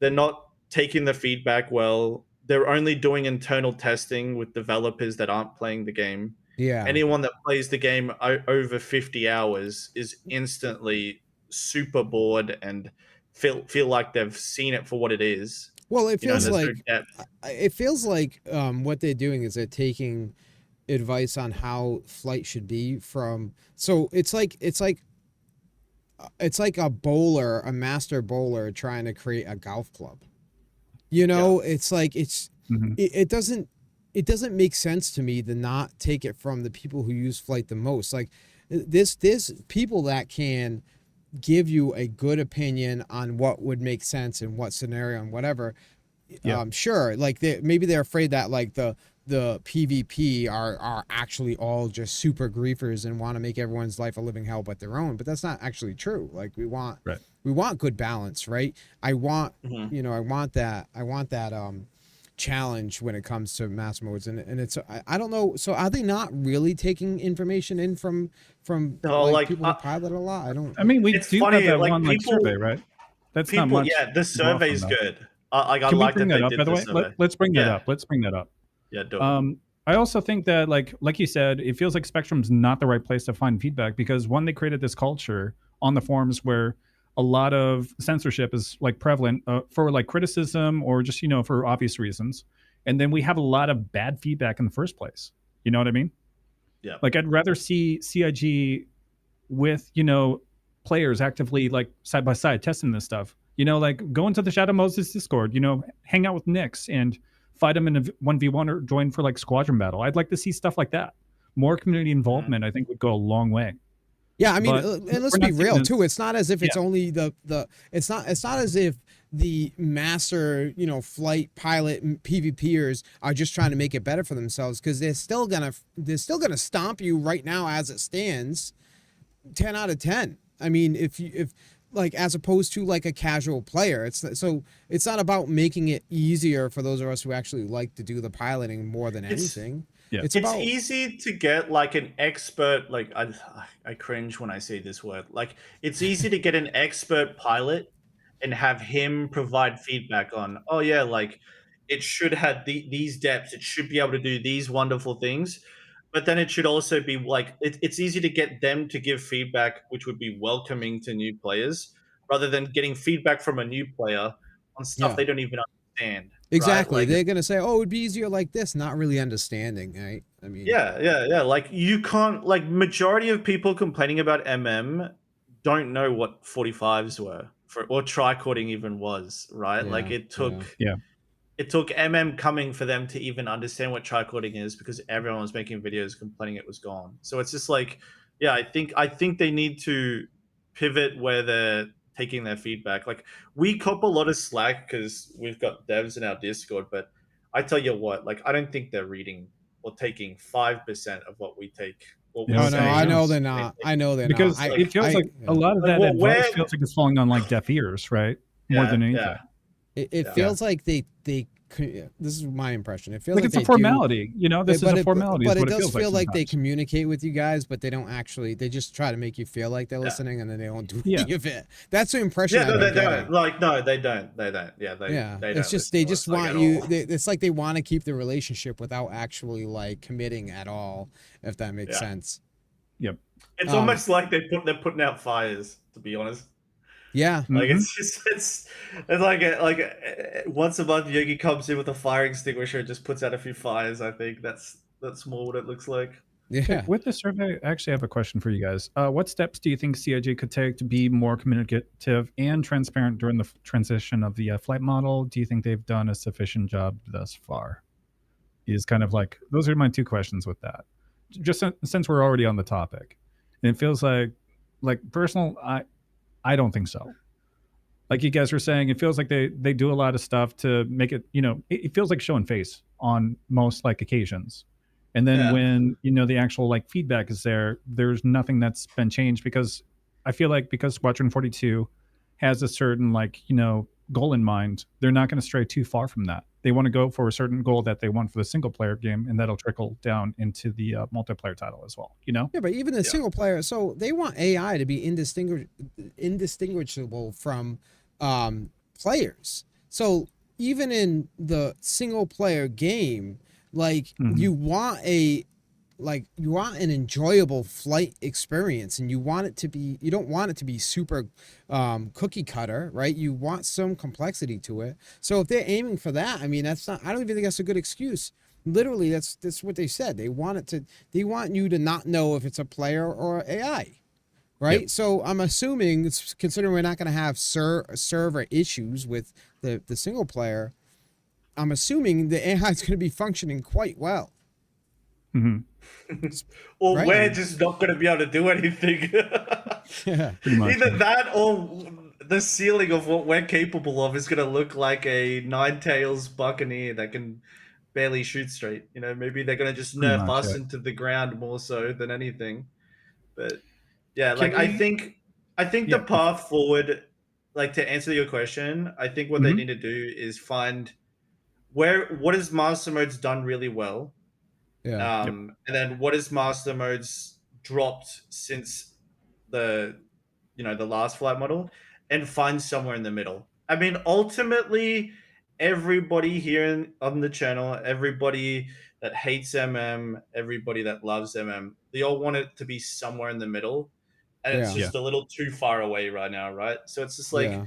They're not taking the feedback well. They're only doing internal testing with developers that aren't playing the game. Yeah. Anyone that plays the game over 50 hours is instantly super bored and feel like they've seen it for what it is. Well, it feels There's no like depth. what they're doing is they're taking advice on how flight should be from. So it's like a bowler, a master bowler trying to create a golf club. You Yeah. know, it's like Hmm. it doesn't make sense to me to not take it from the people who use flight the most. Like this people that can give you a good opinion on what would make sense in what scenario and whatever. Yeah. Sure, like maybe they're afraid that like the PvP are actually all just super griefers and want to make everyone's life a living hell but their own, but that's not actually true. Like Right. we want good balance, right? I want Mhm. I want that challenge when it comes to mass modes, and it's I don't know, so are they not really taking information in from No, like like people who pilot a lot? I don't. I mean, we it's do have funny. that Like one like survey, right? That's not people, much yeah, the to go off from survey's though. good. Like I Can we like bring that that they up? By did the the way, survey. let's bring that Yeah, up. Let's bring that up. yeah, do it. Um, I also think that like you said, it feels like Spectrum's not the right place to find feedback, because one, they created this culture on the forums where a lot of censorship is like prevalent for like criticism or just for obvious reasons, and then we have a lot of bad feedback in the first place. You know what I mean? Yeah. Like I'd rather see CIG with players actively like side by side testing this stuff. Like go into the Shadow Moses Discord. Hang out with Nix and fight him in a 1v1 or join for like squadron battle. I'd like to see stuff like that. More community Mhm. involvement, I think, would go a long way. Yeah, I mean, But and let's we're be not seeing real this. too. It's not as if it's Yeah, only it's not as if the master, flight pilot PvPers are just trying to make it better for themselves, because they're still gonna stomp you right now as it stands, 10 out of 10. I mean, if like as opposed to like a casual player. So it's not about making it easier for those of us who actually like to do the piloting more than It's anything. Yeah. It's it's about easy to get like an expert, like I cringe when I say this word. Like it's easy to get an expert pilot and have him provide feedback on, oh yeah, like it should have these depths, it should be able to do these wonderful things. But then it should also be like it's easy to get them to give feedback which would be welcoming to new players rather than getting feedback from a new player on stuff yeah. they don't even understand, right? Exactly. Like They're gonna say, "Oh, it'd be easier like this," not really understanding, right? I mean, yeah, yeah, yeah. Like you can't like majority of people complaining about MM don't know what 45s were for or tricording even was, right? Like yeah, yeah, it took MM coming for them to even understand what tricording is because everyone was making videos complaining it was gone. So it's just like, yeah, I think they need to pivot where they're taking their feedback. Like we cop a lot of slack because we've got devs in our Discord, but I tell you what, like I don't think they're reading or taking 5% of what we take, what I we Oh don't no, think say. I so. know they're They not. take. I know they're not. Because it feels like a Yeah. lot of Like that what advice where feels like it's falling on like deaf ears, right? More yeah, than yeah, anything. It yeah. Yeah. feels like this is my impression. It feels Like like it's a they do. formality. This is But a formality is it what it does feels like feel like they sometimes. communicate with you guys, but they don't actually. They just try to make you feel like they're Yeah. listening, and then they don't do Yeah. any of it. That's the impression Yeah, I've no, been they don't. getting. Like, no, they don't. They don't. Yeah, Yeah, they it's don't just listen they to just us like want at you. all. It's like they want to keep the relationship without actually like committing at all, if that makes Yeah, sense. Yep. it's Um, almost like they're putting out fires. To be honest, yeah, like Hmm. it's like once a month Yogi comes in with a fire extinguisher and just puts out a few fires. I think that's more what it looks like. yeah. With the survey, I actually have a question for you guys. What steps do you think CIG could take to be more communicative and transparent during the transition of the flight model? Do you think they've done a sufficient job thus far? Is kind of like those are my two questions with that. Just since we're already on the topic, and it feels like personal. I don't think so. Like you guys were saying, it feels like they do a lot of stuff to make it. It feels like showing face on most like occasions, and then Yeah, when the actual like feedback is there, there's nothing that's been changed because I feel like because Squadron 42 has a certain like goal in mind, they're not going to stray too far from that. They want to go for a certain goal that they want for the single player game, and that'll trickle down into the multiplayer title as well. Yeah, but even the yeah, single player, so they want AI to be indistinguishable from players. So even in the single player game, like Hmm. you want an enjoyable flight experience, and you don't want it to be super cookie cutter, right? You want some complexity to it. So if they're aiming for that, I mean, that's not. I don't even think that's a good excuse. Literally, that's what they said. They want you to not know if it's a player or AI, Yep. right? So I'm assuming, considering we're not going to have server issues with the single player, I'm assuming the AI is going to be functioning quite well, Hmm. or right? I we're mean, just not going to be able to do anything. yeah, Pretty much. Either Yeah. that or the ceiling of what we're capable of is going to look like a nine tails buccaneer that can barely shoot straight. Maybe they're going to just Pretty nerf much. us Yeah. into the ground more so than anything. But yeah, Can like I we? think I think the Yeah. path forward, like to answer your question, I think what they Hmm. need to do is find what is master modes done really well, yeah, Yep. and then what is master modes dropped since the the last flight model, and find somewhere in the middle. I mean, ultimately, everybody here on the channel, everybody that hates everybody that loves they all want it to be somewhere in the middle, and it's yeah, Yeah. just a little too far away right now, right? So it's just like yeah,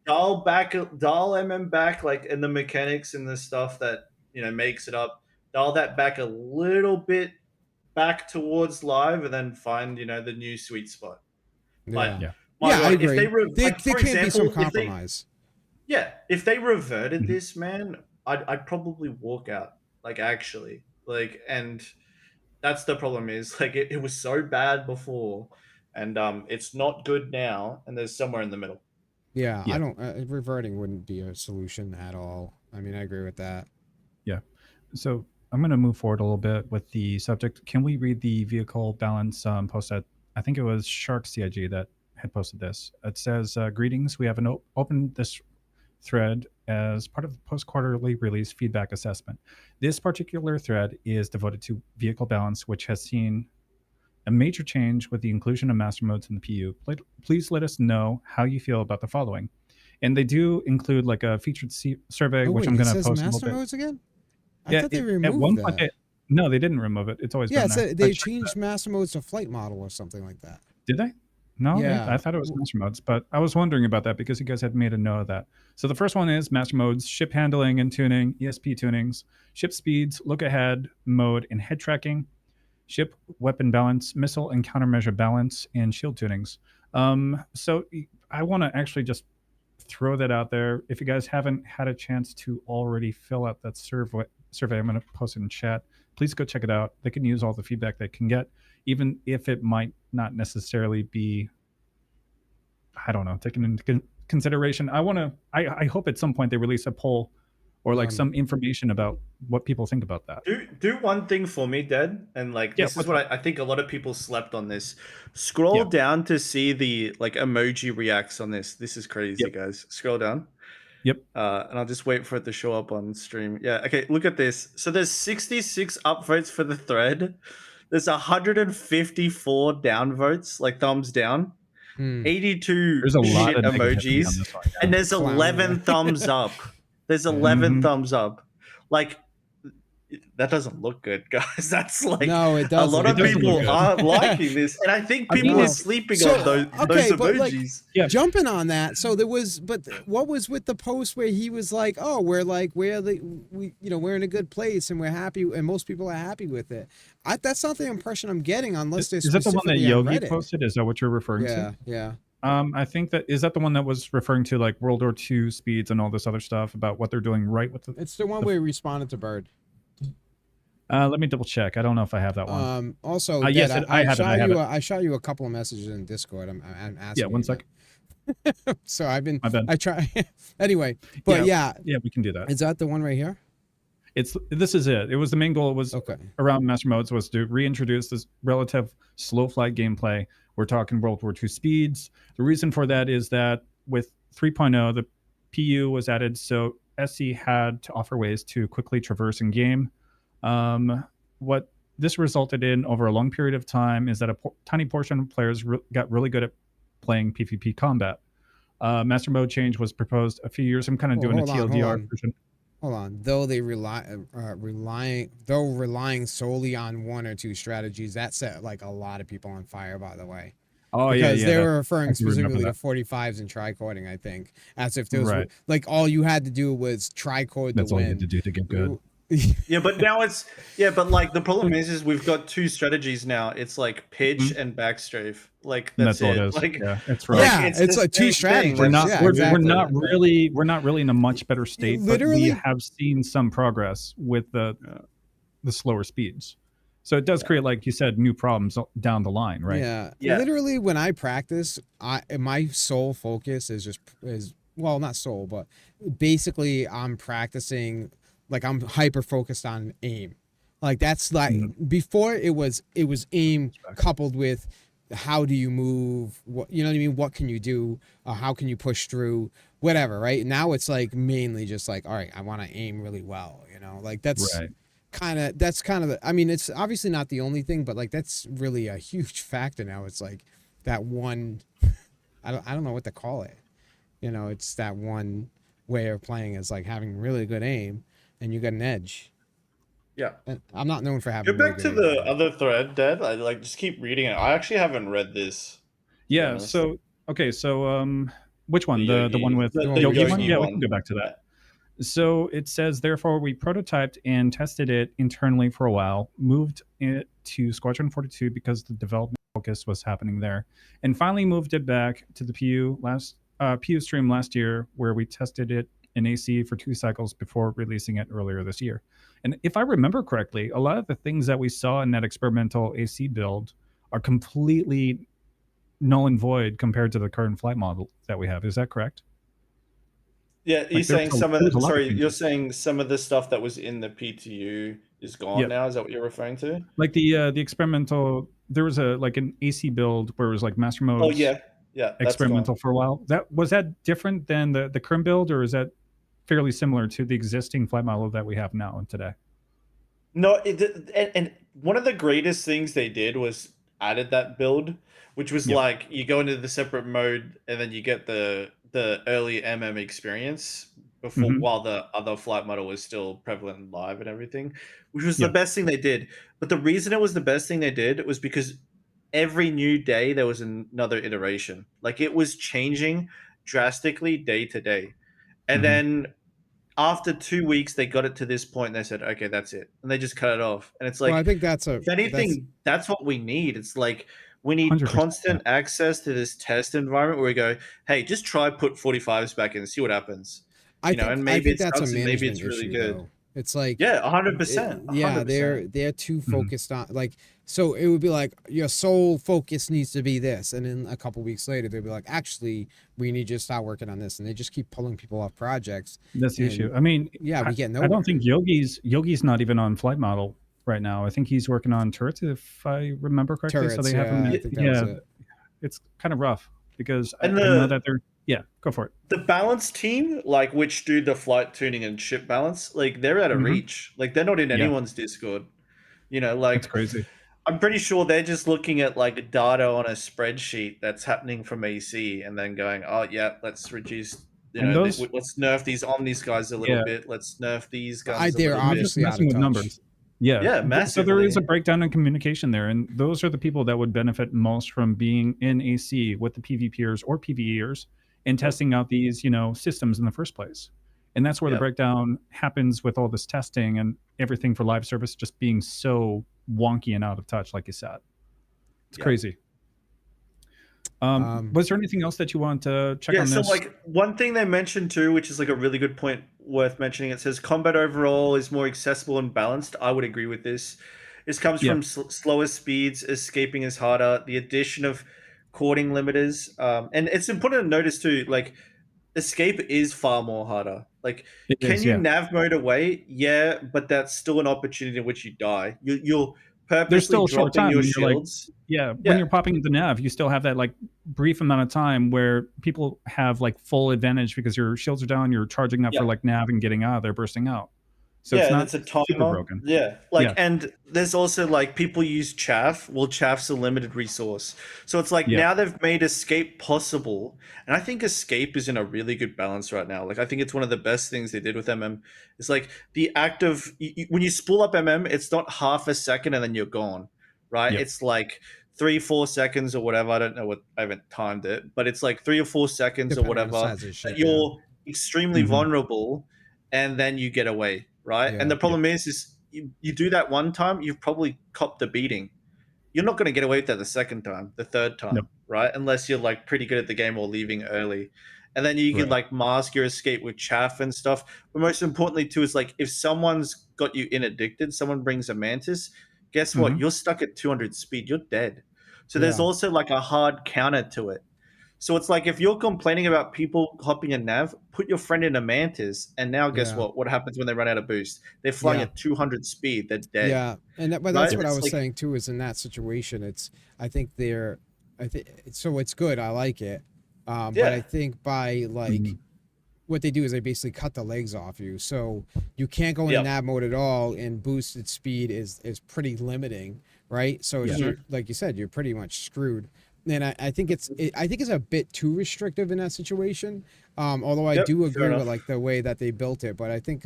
dial back, like in the mechanics and the stuff that makes it up. Dial that back a little bit back towards live, and then find the new sweet spot. But yeah, Yeah. my yeah. I god, if they agree. like There for can't be some example, if they compromise. yeah, if they reverted Hmm. this, man, I'd probably walk out. Like actually, like, and that's the problem is like it was so bad before, and it's not good now, and there's somewhere in the middle. Yeah, I Yeah. don't. Reverting wouldn't be a solution at all. I mean, I agree with that. Yeah. So I'm going to move forward a little bit with the subject. Can we read the vehicle balance post that I think it was Shark CIG that had posted this. It says, "Greetings. We have opened this thread as part of the post-quarterly release feedback assessment. This particular thread is devoted to vehicle balance, which has seen a major change with the inclusion of master modes in the PU. Please let us know how you feel about the following." And they do include like a featured survey, Oh which wait, I'm it going to says post a little master bit. modes again. I Yeah, thought they at removed one point, that. no, they didn't remove it. It's always Yeah, been there. they changed master modes to flight model or something like that. Did they? No, I Yeah. thought it was master modes, but I was wondering about that because you guys had made a note of that. So the first one is master modes: ship handling and tuning, ESP tunings, ship speeds, look ahead mode and head tracking, ship weapon balance, missile and countermeasure balance, and shield tunings. So I want to actually just throw that out there. If you guys haven't had a chance to already fill out that survey, I'm going to post it in chat. Please go check it out. They can use all the feedback they can get, even if it might not necessarily be, I don't know, taken into consideration. I hope at some point they release a poll or like some information about what people think about that. Do one thing for me, Dad, and like Yeah, this is what's what up? I think a lot of people slept on this. Scroll Yeah, down to see the like emoji reacts on this. This is crazy, yep, guys. Scroll down. yep. And I'll just wait for it to show up on stream. Yeah, okay, look at this. So there's 66 upvotes for the thread. There's 154 downvotes, like thumbs down. Hmm. 82 There's a lot shit of negativity on emojis, this one. and Yeah. there's Clown. 11 thumbs up. There's Yeah. 11 thumbs up. Like, that doesn't look good, guys. That's like No, it a lot doesn't. It of doesn't look people good. aren't liking this, and I think I mean, people are No. sleeping So on those okay, but like emojis. yeah, jumping on that. So there was, but what was with the post where he was like, "Oh, we're in a good place and we're happy, and most people are happy with it." That's not the impression I'm getting, unless they're is that the one that specifically on Yogi Reddit. posted? Is that what you're referring to? Yeah, yeah. I think that is that the one that was referring to like World War II speeds and all this other stuff about what they're doing right with It's the one the where he responded to Bird. let me double check. I don't know if I have that one. Also, Yes, Dad, I I have it. I shot have you. it. I shot you a couple of messages in Discord. I'm Yeah, asking one you that. sec. So I've been. My bad. I try. Anyway, but yeah, we can do that. is that the one right here? This is it. It was the main goal was Okay. around master modes was to reintroduce this relative slow flight gameplay. We're talking World War II speeds. The reason for that is that with 3.0, the PU was added, so SC had to offer ways to quickly traverse in game. What this resulted in over a long period of time is that a tiny portion of players got really good at playing PvP combat. Master mode change was proposed a few years. I'm kind of Well, doing a hold TLDR on. version. Hold on. Though they relying solely on one or two strategies, that set like a lot of people on fire. By the way, Oh yeah, because yeah. they That, were I referring do remember specifically to that. 45s and tricording. I think as if those were Right. like all you had to do was tricord to That's all you had to win. do to get good. Yeah, but now but like the problem is we've got two strategies now. It's like pitch Mhm. and backstrafe. Like And that's that's all it it. is. Like Yeah, it's rough. like Yeah, it's it's the like two same thing. We're Like strategies. not Yeah, we're, exactly. we're not really in a much better state, but we Literally, have seen some progress with the slower speeds. So it does create, like you said, new problems down the line, right? yeah. yeah. Literally, when I practice, my sole focus is well, not sole, but basically I'm practicing like I'm hyper focused on aim. Like that's like Mhm. before it was aim Respect. coupled with how do you move, what you know what I mean, what can you do, how can you push through, whatever, right? Now it's like mainly just like, all right, I want to aim really well, like Right. that's kind of the, I mean, it's obviously not the only thing, but like that's really a huge factor now. It's like that one, I don't know what to call it. It's that one way of playing is like having really good aim and you got an edge. Yeah. And I'm not known for Go having really back good to aim, by the the way. other thread, Dad. I like just keep reading it. I actually haven't read this, to be Yeah. honest. So okay. So which The one? The one Yogi with The one the with Yogi one? Yogi. Yogi Yeah, we can one. go back to that. Yeah. So it says, therefore, we prototyped and tested it internally for a while, moved it to Squadron 42 because the development focus was happening there, and finally moved it back to the PU stream last year, where we tested it in AC for 2 cycles before releasing it earlier this year. And if I remember correctly, a lot of the things that we saw in that experimental AC build are completely null and void compared to the current flight model that we have. Is that correct? Yeah, Like there was a lot of you're changes. saying some of the stuff that was in the PTU is gone Yeah, now. Is that what you're referring to? like the experimental, there was a like an AC build where it was like master Oh modes yeah. Yeah, that's gone. experimental for a while. That was that different than the Krim build, or is that fairly similar to the existing flight model that we have now and today? No, and one of the greatest things they did was added that build, which was Yep. like you go into the separate mode and then you get the early MM experience before Hmm. while the other flight model was still prevalent and live and everything, which was the Yeah. best thing they did. But the reason it was the best thing they did was because every new day there was another iteration. Like it was changing drastically day to day. And Hmm. then after 2 weeks, they got it to this point, and they said, "Okay, that's it," and they just cut it off, and it's Well, I like, think if that's anything, that's what we need. It's like, we need 100%. Yeah. constant access to this test environment where we go, "Hey, just try put 45s back in and see what happens." And I maybe think it that's a sucks, and maybe management it's really issue good. though. It's like Yeah, 100%, yeah, 100%. they're too Mhm. focused on like so it would be like your sole focus needs to be this, and then a couple weeks later they'd be like, actually, we need you to start working on this, and they just keep pulling people off projects, That's the issue. and I mean, yeah, I, we get I don't think nowhere. Yogi's not even on flight model right now. I think he's working on turrets, if I remember correctly. So Turrets, they have him. yeah, I Yeah, think that was Yeah, it. it's kind of rough because and I know that they're. Yeah, go for it. the balance team, like, which do the flight tuning and ship balance, like, they're out of Hmm. reach. Like, they're not in Yeah, anyone's Discord. it's Like, crazy. I'm pretty sure they're just looking at like data on a spreadsheet that's happening from AC and then going, oh, yeah, let's reduce, And those, let's nerf these Omnis guys a little yeah, bit. Let's nerf these I guns a they're little you're bit. just obviously out messing of with touch. numbers. Yeah. Yeah, So there is a massively. breakdown in communication there, and those are the people that would benefit most from being in AC with the PvPers or PvEers and Yep. testing out these, systems in the first place. And that's where the Yep. breakdown happens with all this testing and everything for live service just being so wonky and out of touch, like you said. It's Yep. crazy. Um, Was there anything else that you want to check Yeah, on so this? like one thing they mentioned too, which is like a really good point worth mentioning, it says combat overall is more accessible and balanced. I would agree with this. This comes Yeah, from slower speeds, escaping is harder, the addition of cording limiters, and it's important to notice too, like escape is far more harder. Like, it can is. you Yeah. nav mode away? Yeah, but that's still an opportunity in which you die. You're There's purposely still a short dropping time your when you're like, shields. yeah, when Yeah, you're popping into nav, you still have that like brief amount of time where people have like full advantage because your shields are down, you're charging up for yeah. like nav and getting out, they're bursting out. So it's Yeah, and not it's a super timer. broken. Yeah, Yeah, and there's also like people use chaff. Well, chaff's a limited resource, so it's like yeah, now they've made escape possible, and I think escape is in a really good balance right now. Like I think it's one of the best things they did with MM. It's like the act of when you spool up MM, it's not half a second and then you're gone, right? yep. It's like 3 4 seconds or whatever. I don't know what I haven't timed it, but it's like 3 or 4 seconds or depending on the whatever size of the that ship, yeah, you're extremely Hmm. vulnerable and then you get away, right? And yeah, the problem is you do that one time, you've probably copped a beating. You're not going to get away with that the second time, the third Nope. time, right? Unless you're like pretty good at the game or leaving early. And then you can Right. like mask your escape with chaff and stuff. But most importantly, too, is like if someone's got you in addicted, someone brings a mantis, guess what? Hmm. You're stuck at 200 speed. You're dead. So there's yeah, also like a hard counter to it. So it's like if you're complaining about people hopping a nav, put your friend in a mantis, and now guess yeah, what? What happens when they run out of boost? They're flying yeah. at 200 speed. They're dead, Yeah, and but right? that's Yep. what I It's was like, saying too. Is in that situation, it's I think they're, I think so. It's good. I like it, but I yeah, think by Hmm. like what they do is they basically cut the legs off you, so you can't go into yep, nav mode at all, and boosted speed is pretty limiting, right? So Yeah. it's, hmm you're like you said, you're pretty much screwed. And I think I think it's a bit too restrictive in that situation. Although I yep, do fair agree with like enough. the way that they built it, but I think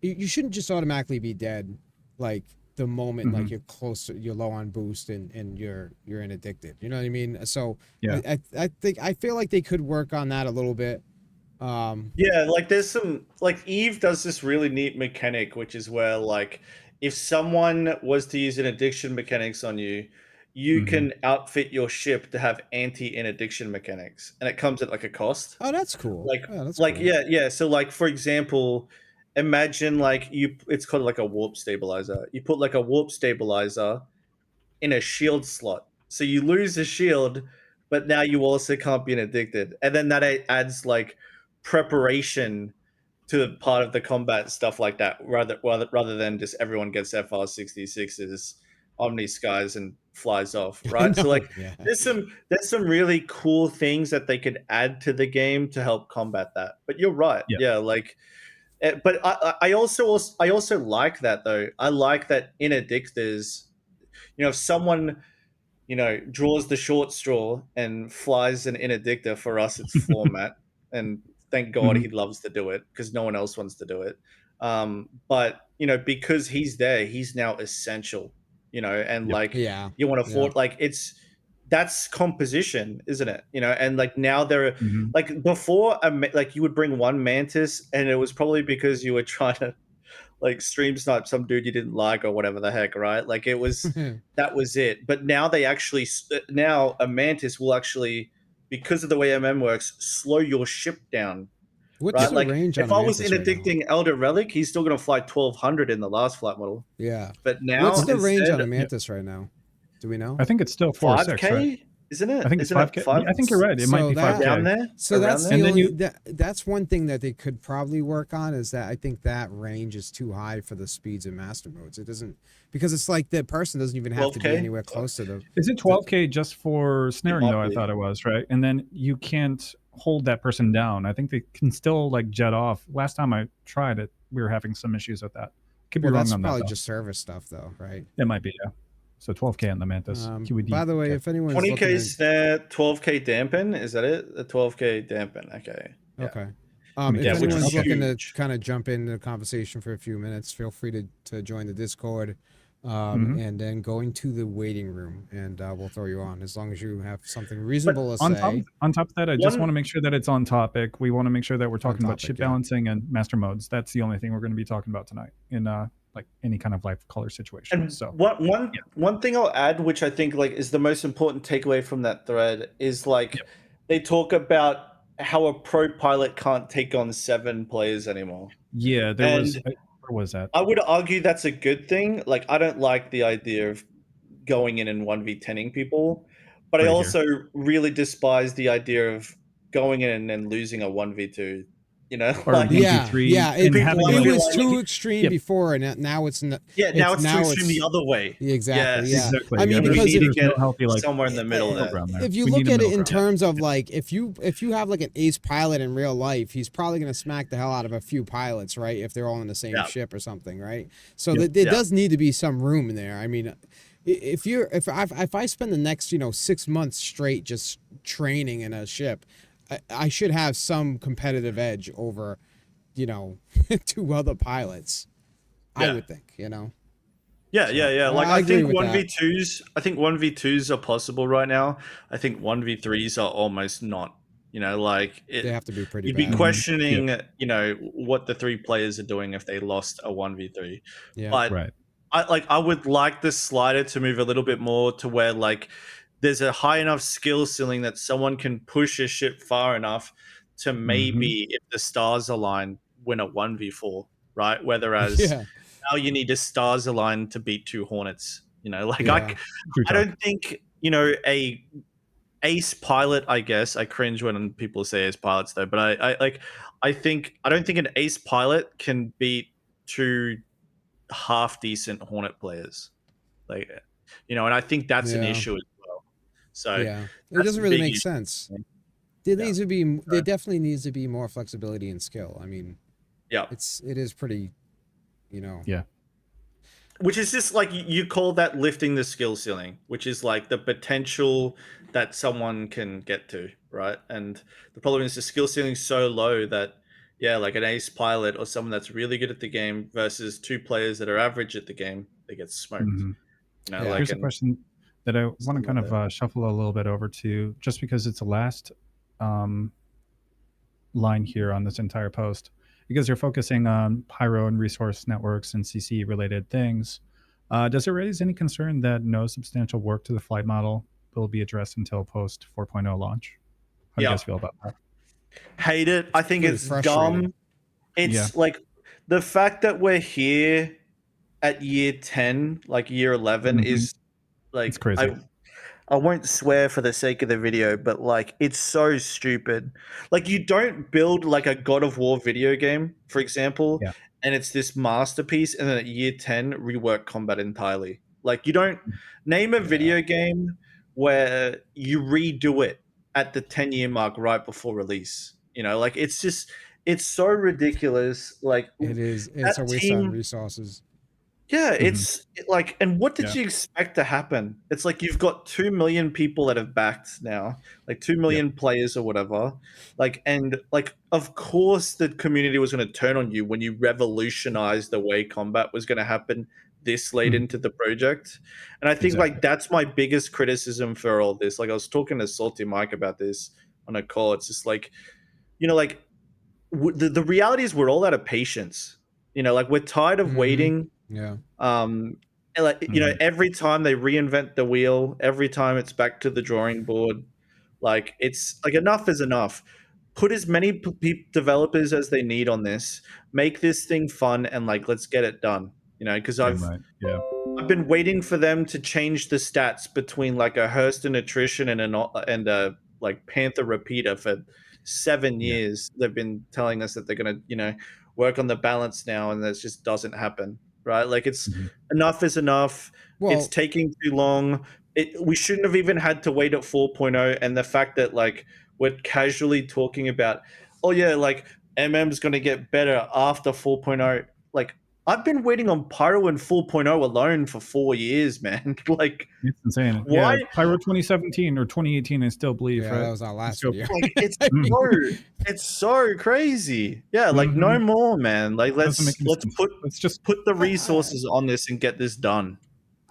you shouldn't just automatically be dead like the moment Hmm. like you're close to, you're low on boost and you're in addicted, you know what I mean? So Yeah. I think I feel like they could work on that a little bit. Yeah, like there's some like Eve does this really neat mechanic, which is where like if someone was to use an addiction mechanics on you, you Hmm. can outfit your ship to have anti-interdiction mechanics, and it comes at like a cost. Oh, that's cool. like Yeah, that's cool. yeah, so like for example, imagine like it's called like a warp stabilizer. You put like a warp stabilizer in a shield slot, so you lose a shield, but now you also can't be addicted, and then that adds like preparation to the part of the combat, stuff like that, rather than just everyone gets FR 66s, Omni Skies, and flies off, I right? So know. like Yeah. there's some really cool things that they could add to the game to help combat that. But you're right. Yeah. Yeah, like but I also like that though. I like that in Addictors, if someone draws the short straw and flies an interdictor. For us, it's format, and thank God Mhm. he loves to do it because no one else wants to do it. But because he's there, he's now essential. And Yep. like Yeah. you want to Yeah. fort like that's composition, isn't it? And like now there are Mhm. like before, like you would bring one mantis, and it was probably because you were trying to like stream snipe some dude you didn't like or whatever the heck, right? Like that was it. But now they actually now a mantis will actually, because of the way works, slow your ship down, What's right? Yep. the Like range on if a I was mantis right now? interdicting Elder Relic, he's still gonna fly 1200 in the last flight model. Yeah. But What's now the range on instead a Yep. mantis right now? Do we know? I think it's still 4 or 6, right? 5K, isn't I it? think it's Isn't it 5K. five Yeah, I think you're right. It might So be that 5K. around there? so Around that's there? the And then only you that's one thing that they could probably work on, is that I think that range is too high for the speeds in master modes. It doesn't, because it's like the person doesn't even have to be 12K? anywhere close to is it the 12K just for It snaring might though? I be. thought it was, right? And then you can't hold that person down. I think they can still like jet off. Last time I tried it, we were having some issues with that. Could be well, wrong that's on that probably though. just service stuff though, right? It might be, yeah. So 12K on the Mantis, By the way, QED. if anyone's looking 20K at, snare, 12K dampen. Is that it? The 12K dampen. Okay. Yeah. okay. If Yeah, which anyone's is Okay. looking to huge. kind of jump into the conversation for a few minutes, feel free to join the Discord, Hmm. and then go into the waiting room, and we'll throw you on as long as you have something But reasonable to On top say of that, I just want to one, make sure that it's on topic. We want to make sure that we're on talking about topic. ship Yeah. balancing and master modes. That's the only thing we're going to be talking about tonight in like any kind of life color situation. and So what one yeah, one thing I'll add, which I think like is the most important takeaway from that thread, is like yep. they talk about how a pro pilot can't take on 7 players anymore. Yeah, there was And where was that? I would argue that's a good thing. Like I don't like the idea of going in and 1v10ing people, but I Right here. also really despise the idea of going in and then losing a 1v2. Or Like Yeah, 1v3 yeah. and people It having I like feel was like too extreme yeah, before, and now yeah, now it's too extreme the it's other way. exactly, yeah. Yes. I exactly. Yeah, mean, And we because need if to there's no get healthy like somewhere in the middle middle there. ground there. if you We need look a at it middle in ground. terms of Yeah. like, if you have like an ace pilot in real life, he's probably going to smack the hell out of a few pilots, right? If they're all in the same Yeah. ship or something, right? So Yep. there Yeah. does need to be some room in there. I mean, if I spend the next 6 months straight just training in a ship, I should have some competitive edge over you know two other pilots. I Yeah. would think, Yeah, yeah, so yeah. Like I I agree think with one that. v twos. I think 1v2s are possible right now. I think 1v3s are almost not. Like They it. have to be pretty You'd be bad. Mhm. Yep. questioning, what the 3 players are doing if they lost a 1v3. Yeah. But Right. I would like the slider to move a little bit more to where like there's a high enough skill ceiling that someone can push a ship far enough to Hmm. maybe, if the stars align, win a 1v4, right? Whereas Yeah. now you need the stars align to beat 2 hornets. Like Yeah. Yeah. True I talk. don't think a ace pilot. I guess I cringe when people say ace pilots though, but I don't think an ace pilot can beat 2 half decent hornet players. Like and I think that's an Yeah. issue as well. So Yeah. It that's a doesn't really big make sense. issue. There Yeah. needs to be there So, definitely needs to be more flexibility and skill. I mean, yeah. it is pretty, you know. Yeah. Which is just like you call that lifting the skill ceiling, which is like the potential that someone can get to, right? And the problem is the skill ceiling is so low that yeah, like an ace pilot or someone that's really good at the game versus 2 players that are average at the game, they get smoked. Hmm. Yeah. Like Here's a and question that I want to stuff like kind of that. shuffle a little bit over to, just because it's the last um, line here on this entire post, because you're focusing on pyro and resource networks and CC related things. Does it raise any concern that no substantial work to the flight model will be addressed until post 4.0 launch? How do you Yeah. guys feel about that? Hate it. I think Pretty it's frustrating. dumb. Yeah. It's like the fact that we're here at year 10, like year 11 Hmm. is It's like crazy. I won't swear for the sake of the video, but like it's so stupid. Like you don't build like a God of War video game, for example, Yeah. and it's this masterpiece, and then at year 10 rework combat entirely. Like, you don't name a Yeah, video game where you redo it at the 10-year mark right before release. You know, like it's just it's so ridiculous. Like it is. that It's a waste on team, resources. yeah, Mhm. like, and what did Yeah. you expect to happen? It's like you've got 2 million people that have backed now, like 2 Yep. million players or whatever. Like, and like, of course, the community was going to turn on you when you revolutionized the way combat was going to happen this late Mhm. into the project. And I think, Exactly. like, that's my biggest criticism for all this. Like, I was talking to Salty Mike about this on a call. It's just like, like, the reality is we're all out of patience. Like, we're tired of Mm-hmm. waiting. Yeah. um, and like, Mhm. every time they reinvent the wheel, every time it's back to the drawing board. Like, it's like enough is enough. Put as many developers as they need on this. Make this thing fun and like let's get it done. Because Damn I've right. Yeah. I've been waiting for them to change the stats between like a Hurston attrition and a like Panther repeater for 7 Yeah. years. They've been telling us that they're gonna, work on the balance now, and that just doesn't happen. Right? Like, it's Mhm. enough is enough. It's Well, taking too long. We shouldn't have even had to wait at 4.0, and the fact that like we're casually talking about, oh yeah, like MM's gonna get better after 4.0. Like, I've been waiting on Pyro and 4.0 alone for 4 years, man. Like, It's insane. why? Yeah. Pyro 2017 or 2018, I still believe, yeah, that right? was our Let's last go. video. Like, it's Mhm. so it's so crazy. Yeah, like no Mhm. more, man. Like, Doesn't make any let's sense. put Let's just put the I, resources on this and get this done.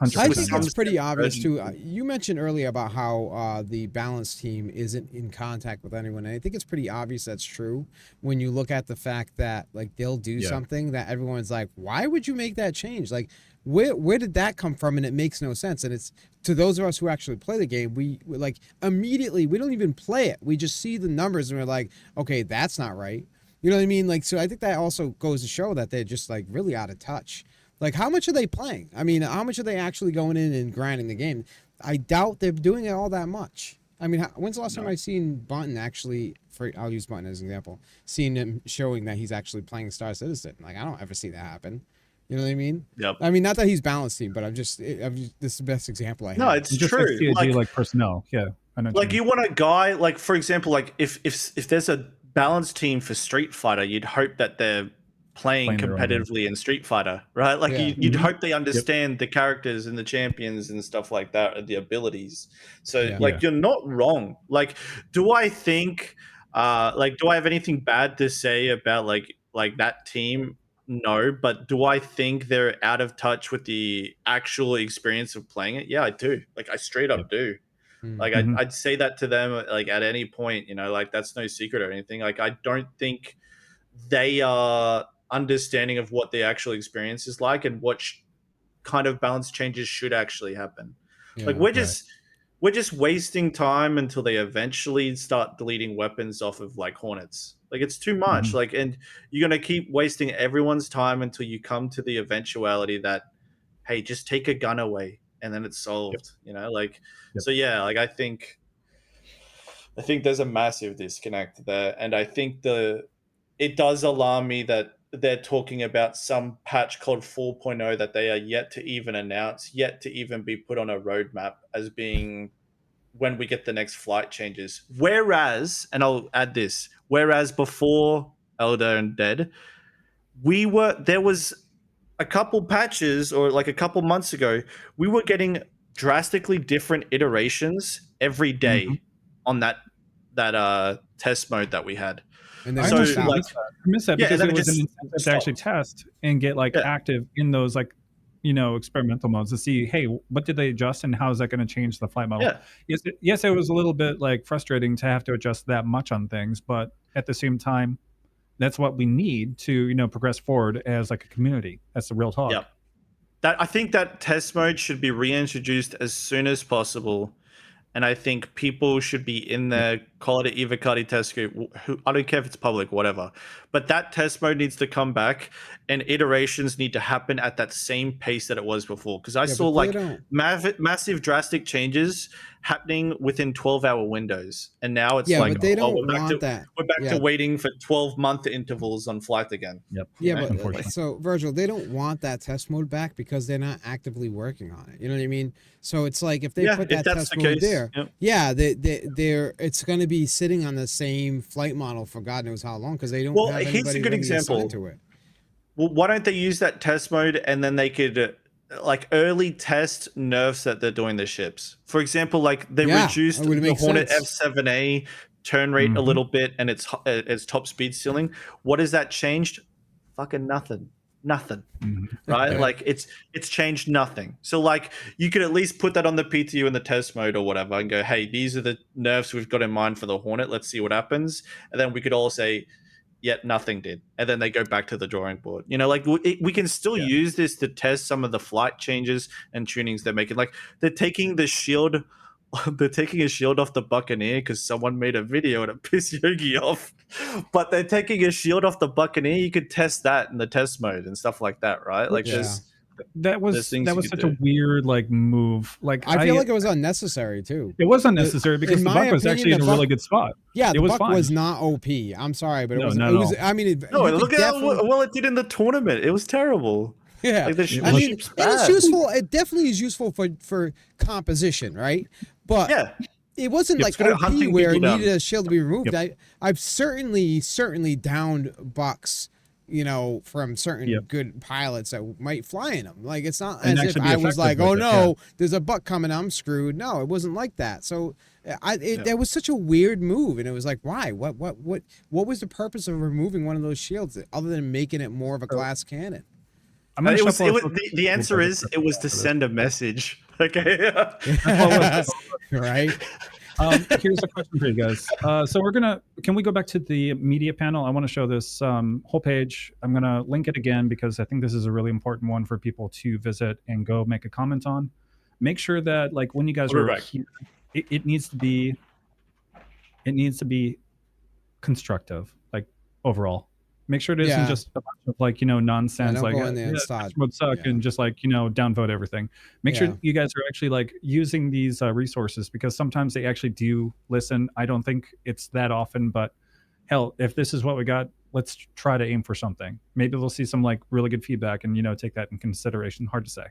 Just I with 100%. think Yeah. some it's sense pretty of obvious too. urgency. You mentioned earlier about how the balance team isn't in contact with anyone, and I think it's pretty obvious that's true when you look at the fact that like they'll do Yeah. something that everyone's like, "Why would you make that change? Like, where did that come from?" And it makes no sense. And it's to those of us who actually play the game, we like immediately we don't even play it. We just see the numbers and we're like, "Okay, that's not right." You know what I mean? Like, so I think that also goes to show that they're just like really out of touch. Like, how much are they playing? I mean, how much are they actually going in and grinding the game? I doubt they're doing it all that much. I mean, when's the last time No. I've seen Bunton actually? I'll use Bunton as an example. Seeing him showing that he's actually playing Star Citizen. Like, I don't ever see that happen. You know what I mean? Yep. I mean, not that he's balanced team, but this is the best example I No, have. it's Just like true. CIG, like personnel. Yeah. I know what you Like mean. you want a guy, like, for example, like if there's a balanced team for Street Fighter, you'd hope that they're playing Playing their own game. competitively in Street Fighter, right? Like, Yeah. you'd Mhm. hope they Yep. understand the characters and the champions and stuff like that, and the abilities. So Yeah. Yeah. like, you're not wrong. Like, do I think like, do I have anything bad to say about like that team? No, but do I think they're out of touch with the actual experience of playing it? Yeah, I do. Like, I straight Yep. up do. Mm. Like, Mhm. I'd say that to them, like, at any point, like, that's no secret or anything. Like, I don't think they are understanding of what the actual experience is like and what kind of balance changes should actually happen. Like, Yeah. we're Right. just we're just wasting time until they eventually start deleting weapons off of like Hornets. Like, it's too much. Mhm. Like, and you're gonna keep wasting everyone's time until you come to the eventuality that, hey, just take a gun away and then it's Yep. solved. Like, Yep. so yeah, like, I think there's a massive disconnect there, and I think it does alarm me that they're talking about some patch called 4.0 that they are yet to even announce, yet to even be put on a roadmap as being when we get the next flight changes. Whereas, and I'll add this, whereas before Elder and Dead, there was a couple patches or like a couple months ago, we were getting drastically different iterations every Mhm. day on that test mode that we had. And then I it just So honestly like, stopped. miss that. I miss that yeah, and because then it it was an just incentive to actually stopped. test and get like Yeah, active in those like experimental modes to see, hey, what did they adjust and how is that going to change the flight model? yeah, Yes, it was a little bit like frustrating to have to adjust that much on things, but at the same time, that's what we need to progress forward as like a community. That's the real yeah. talk. I think that test mode should be reintroduced as soon as possible, and I think people should be in Yep. there, call it an Evacati test group. I don't care if it's public, whatever. But that test mode needs to come back, and iterations need to happen at that same pace that it was before. Because I Yeah, saw but they like don't. massive, drastic changes happening within 12-hour windows, and now it's Yeah, like, but they oh, don't want that. we're back to Yeah, waiting for 12-month intervals on flight again. Yep. You yeah, know? but Unfortunately. so Virgil, they don't want that test mode back because they're not actively working on it. You know what I mean? So it's like if they Yeah, put if that that's test the mode case. there, Yeah. yeah, they're it's going to be sitting on the same flight model for God knows how long because they don't Well, have here's a anybody good really assigned example. to it. Well, why don't they use that test mode and then they could like early test nerfs that they're doing the ships? For example, like they Yeah, reduced it would the make Hornet sense. F7A turn rate a Hmm. little bit and its top speed ceiling. What has that changed? Fucking nothing. Nothing. Hmm. Right? Yep. Like it's changed nothing. So like you could at least put that on the PTU in the test mode or whatever and go, hey, these are the nerfs we've got in mind for the Hornet. Let's see what happens. And then we could all say, yet nothing did, and then they go back to the drawing board. Like we can still Yeah. use this to test some of the flight changes and tunings they're making. Like they're taking the shield they're taking a shield off the Buccaneer because someone made a video and it pissed Yogi off, but they're taking a shield off the Buccaneer. You could test that in the test mode and stuff like that, right? Like Which Yeah, there's things that you was could such a do. weird like move. Like I feel like it was unnecessary too. it was The, unnecessary because in the my buck was opinion, actually the in a really buck, good spot. yeah, It the was buck fine. was not OP. I'm sorry, but it No, wasn't. not It at was. all. I mean, No, you look could at how definitely. well it did in the tournament. It was terrible. Yeah, Like the It I was. mean, ship's and it's bad. useful. It definitely is useful for composition, right? But Yeah, it wasn't Yep. it's like good at OP hunting where people it needed down. a shield to be removed. Yep. I've certainly downed bucks, from certain Yep. good pilots that might fly in them. Like it's not And as if actually be I was effective like, with oh it. Yeah. no, there's a buck coming, I'm screwed. No, it wasn't like that. So Yeah. that was such a weird move, and it was like, why? What was the purpose of removing one of those shields other than making it more of a So glass cannon? I'm gonna shuffle our The little answer bit is it was to for this. send a message. Okay. That's all it was. That's all it was. Right? Here's a question for you guys. So can we go back to the media panel? I want to show this whole page. I'm going to link it again because I think this is a really important one for people to visit and go make a comment on. Make sure that like when you guys I'll be are back. here, it needs to be constructive, like overall. Make sure it isn't Yeah. just a bunch of like, Yeah, nonsense, don't like, go in there and yeah, start. this would suck, Yeah. and just like, downvote everything. Make sure Yeah. you guys are actually like using these resources because sometimes they actually do listen. I don't think it's that often, but hell, if this is what we got, let's try to aim for something. Maybe they'll see some like really good feedback and, take that in consideration. Hard to say.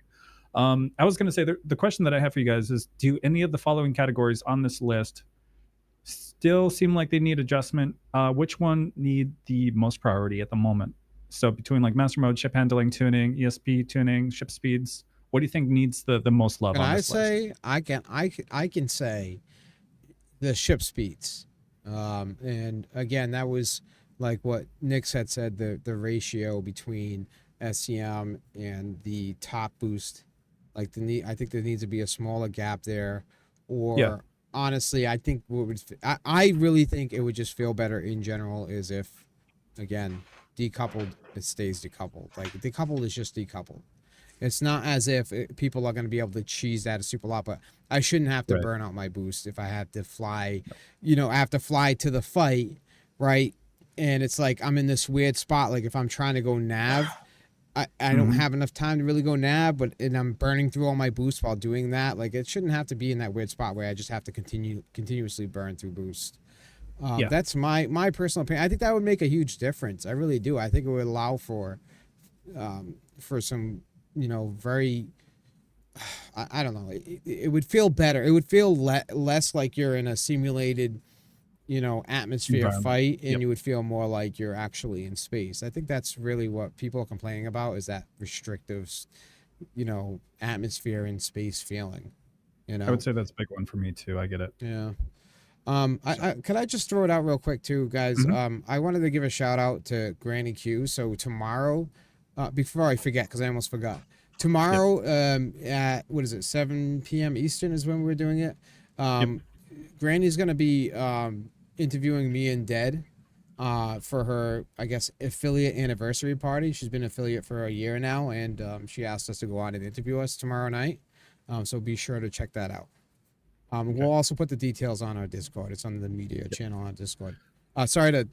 I was going to say the question that I have for you guys is do any of the following categories on this list still seem like they need adjustment? Which one need the most priority at the moment? So between like master mode, ship handling, tuning, ESP tuning, ship speeds, what do you think needs the most love Can on I this list? say I can say the ship speeds. And again, that was like what Nix had said, the ratio between SCM and the top boost. Like I think there needs to be a smaller gap there. Yeah, Or honestly, I think I really think it would just feel better in general is if, again, decoupled, it stays decoupled. Like decoupled is just decoupled. It's not as if people are going to be able to cheese that a super lot, but I shouldn't have to right. burn out my boost if I have to fly, I have to fly to the fight, right? And it's like I'm in this weird spot. Like if I'm trying to go nav, I don't Mhm. have enough time to really go nav, and I'm burning through all my boosts while doing that. Like it shouldn't have to be in that weird spot where I just have to continuously burn through boost. Yeah, That's my personal opinion. I think that would make a huge difference. I really do. I think it would allow for some, very, I don't know. It would feel better. It would feel less like you're in a simulated, atmosphere environment. fight, and Yep. you would feel more like you're actually in space. I think that's really what people are complaining about is that restrictive, atmosphere and space feeling. You I would know, say that's a big one for me too. I get it. yeah. So, Could I just throw it out real quick too, guys? mhm. I wanted to give a shout out to Granny Q. So tomorrow, before I forget, because I almost forgot. Yep. Tomorrow, at what is it, 7 p.m. Eastern is when we're doing it. Yep. Granny's gonna be interviewing me and Dead, for her, I guess, affiliate anniversary party. She's been affiliate for a year now, and she asked us to go on and interview us tomorrow night. So be sure to check that out. Okay. We'll also put the details on our Discord. It's on the media channel on Discord. Sorry to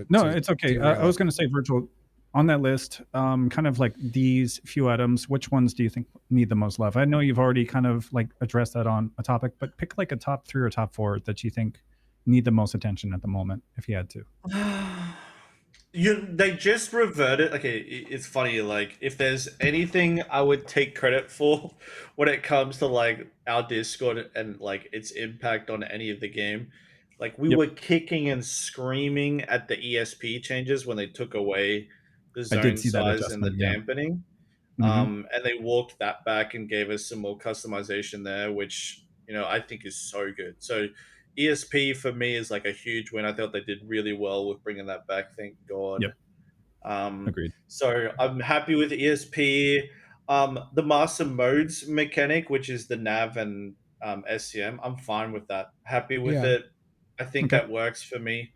No, to it's okay. derail I was it. going to say virtual. on that list, kind of like these few items, which ones do you think need the most love? I know you've already kind of like addressed that on a topic, but pick like a top three or top four that you think need the most attention at the moment, if you had to. They just reverted. Okay, it's funny. Like, if there's anything I would take credit for when it comes to like our Discord and like its impact on any of the game, like we Yep, were kicking and screaming at the ESP changes when they took away the I did zone see that size and the adjustment. Yeah. dampening. Hmm. And they walked that back and gave us some more customization there, which I think is so good. So ESP for me is like a huge win. I thought they did really well with bringing that back. Thank God. Yep. Agreed. So I'm happy with ESP. The master modes mechanic, which is the nav and SCM, I'm fine with that. Happy with Yeah. it. I think Okay. that works for me.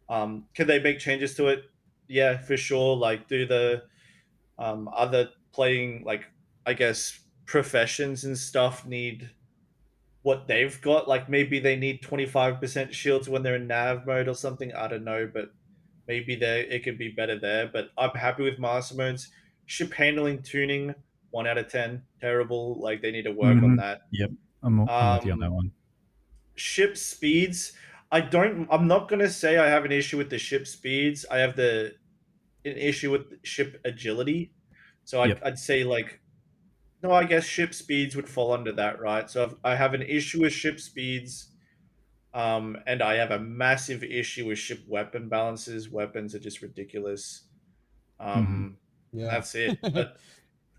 Can they make changes to it? Yeah, for sure. Like, do the other playing, like, I guess professions and stuff need what they've got? Like, maybe they need 25% shields when they're in nav mode or something. I don't know, but maybe there it could be better there. But I'm happy with master modes. Ship handling tuning, 1 out of 10. Terrible. Like, they need to work on Hmm. that. Yep. I'm with you on that Um, one. Ship speeds. I'm not gonna say I have an issue with the ship speeds. I have an issue with ship agility. So Yep. I'd say like, no, I guess ship speeds would fall under that, right? So if I have an issue with ship speeds, and I have a massive issue with ship weapon balances. Weapons are just ridiculous. Hmm. And Yeah. that's it. But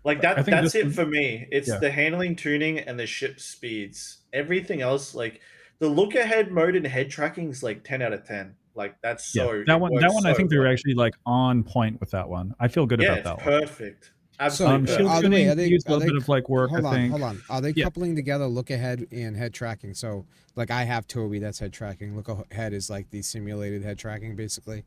like I think that's this it one. for me. It's Yeah. the handling, tuning, and the ship speeds. Everything else, like the look ahead mode and head tracking is like 10 out of 10. Like that's Yeah. so That it one. That works one. I so think they were well. actually like on point with that one. I feel good Yeah, about it's that one. perfect. So Absolutely Shield are they perfect. wait, tuning used a are little they bit of like work, I think. hold on. Are they Yeah. coupling together look ahead and head tracking? So like I have Toby, that's head tracking. Look ahead is like the simulated head tracking basically.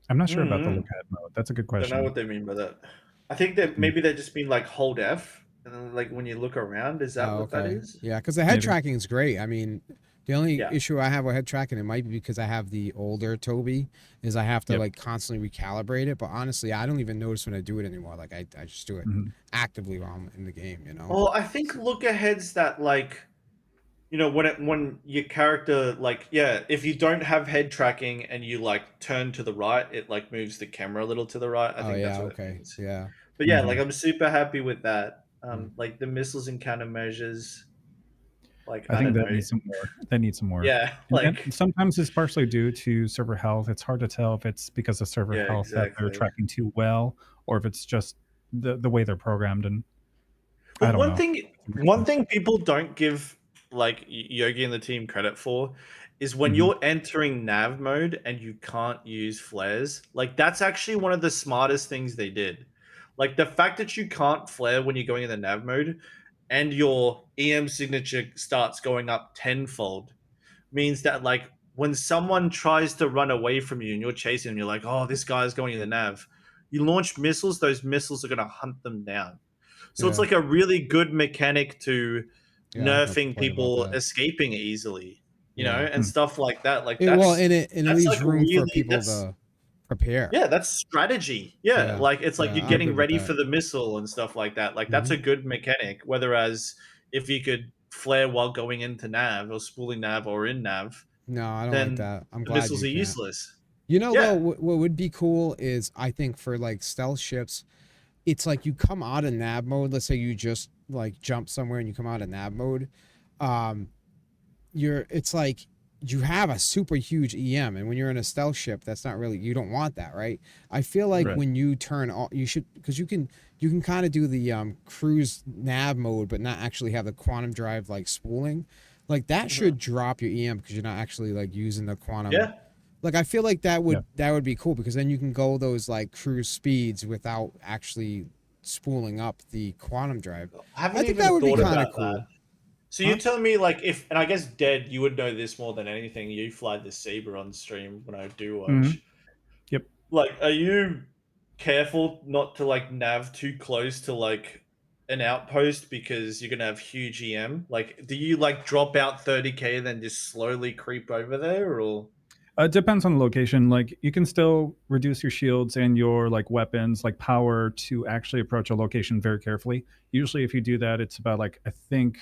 I'm not sure about the Mm-hmm. look ahead mode. That's a good Don't know question. what they mean by that. I think that Mm, maybe they just mean like hold F, and then like when you look around, is that Oh, what that okay. is? Yeah, because the head maybe. tracking is great. I mean, the only Yeah. issue I have with head tracking, it might be because I have the older Toby, is I have to Yep. like constantly recalibrate it. But honestly, I don't even notice when I do it anymore. Like I just do it Mhm. actively while I'm in the game, you know? Well, I think look ahead's that like when your character like yeah, if you don't have head tracking and you like turn to the right, it like moves the camera a little to the right. I Oh think that's yeah, what it okay. means. Yeah. But yeah, like Mhm. I'm super happy with that. Mm. Like the missiles and countermeasures, like I I think don't that know. needs some work. That needs some work. Yeah, And then like sometimes it's partially due to server health. It's hard to tell if it's because of server yeah, health that they're exactly. tracking too well, or if it's just the way they're programmed. And I But don't one know. thing It's a weird one one. thing people don't give like Yogi and the team credit for is when Mhm. you're entering nav mode and you can't use flares. Like that's actually one of the smartest things they did. Like the fact that you can't flare when you're going in the nav mode and your EM signature starts going up tenfold means that like when someone tries to run away from you and you're chasing them, you're like, oh, this guy's going in the nav. You launch missiles, those missiles are gonna hunt them down. So it's Yeah. like a really good mechanic to Yeah, I have no nerfing complaint about people that. escaping easily, Yeah. and Mm. stuff like that. Like It well, and it that's leaves like room for really people to prepare. that's strategy. Yeah, Yeah. like it's like Yeah, you're I'm getting good with ready that. for the missile and stuff like that. Like that's Hmm. a good mechanic. Whereas if you could flare while going into nav or spooling nav or in nav, No, I don't like then that. I'm the glad missiles you are can't. useless. You know, though, Yeah. what would be cool is I think for like stealth ships, it's like you come out of nav mode. Let's say you just like jump somewhere and you come out of nav mode. Um, it's like you have a super huge EM, and when you're in a stealth ship, that's not really you don't want that, right? I feel like Right. when you turn all, you should because you can kind of do the cruise nav mode, but not actually have the quantum drive like spooling. Like that should Mhm. drop your EM because you're not actually like using the quantum. Yeah. Like I feel like Yeah. that would be cool because then you can go those like cruise speeds without actually spooling up the quantum drive. I I haven't think that even would be thought kind of about that. cool, So you're huh? telling me like if and I guess Dead, you would know this more than anything. You fly the Saber on stream when I do Mhm. watch. Yep. Like, are you careful not to like nav too close to like an outpost because you're gonna have huge EM? Like, do you like drop out 30K and then just slowly creep over there or It depends on the location. Like you can still reduce your shields and your like weapons, like power, to actually approach a location very carefully. Usually, if you do that, it's about like I think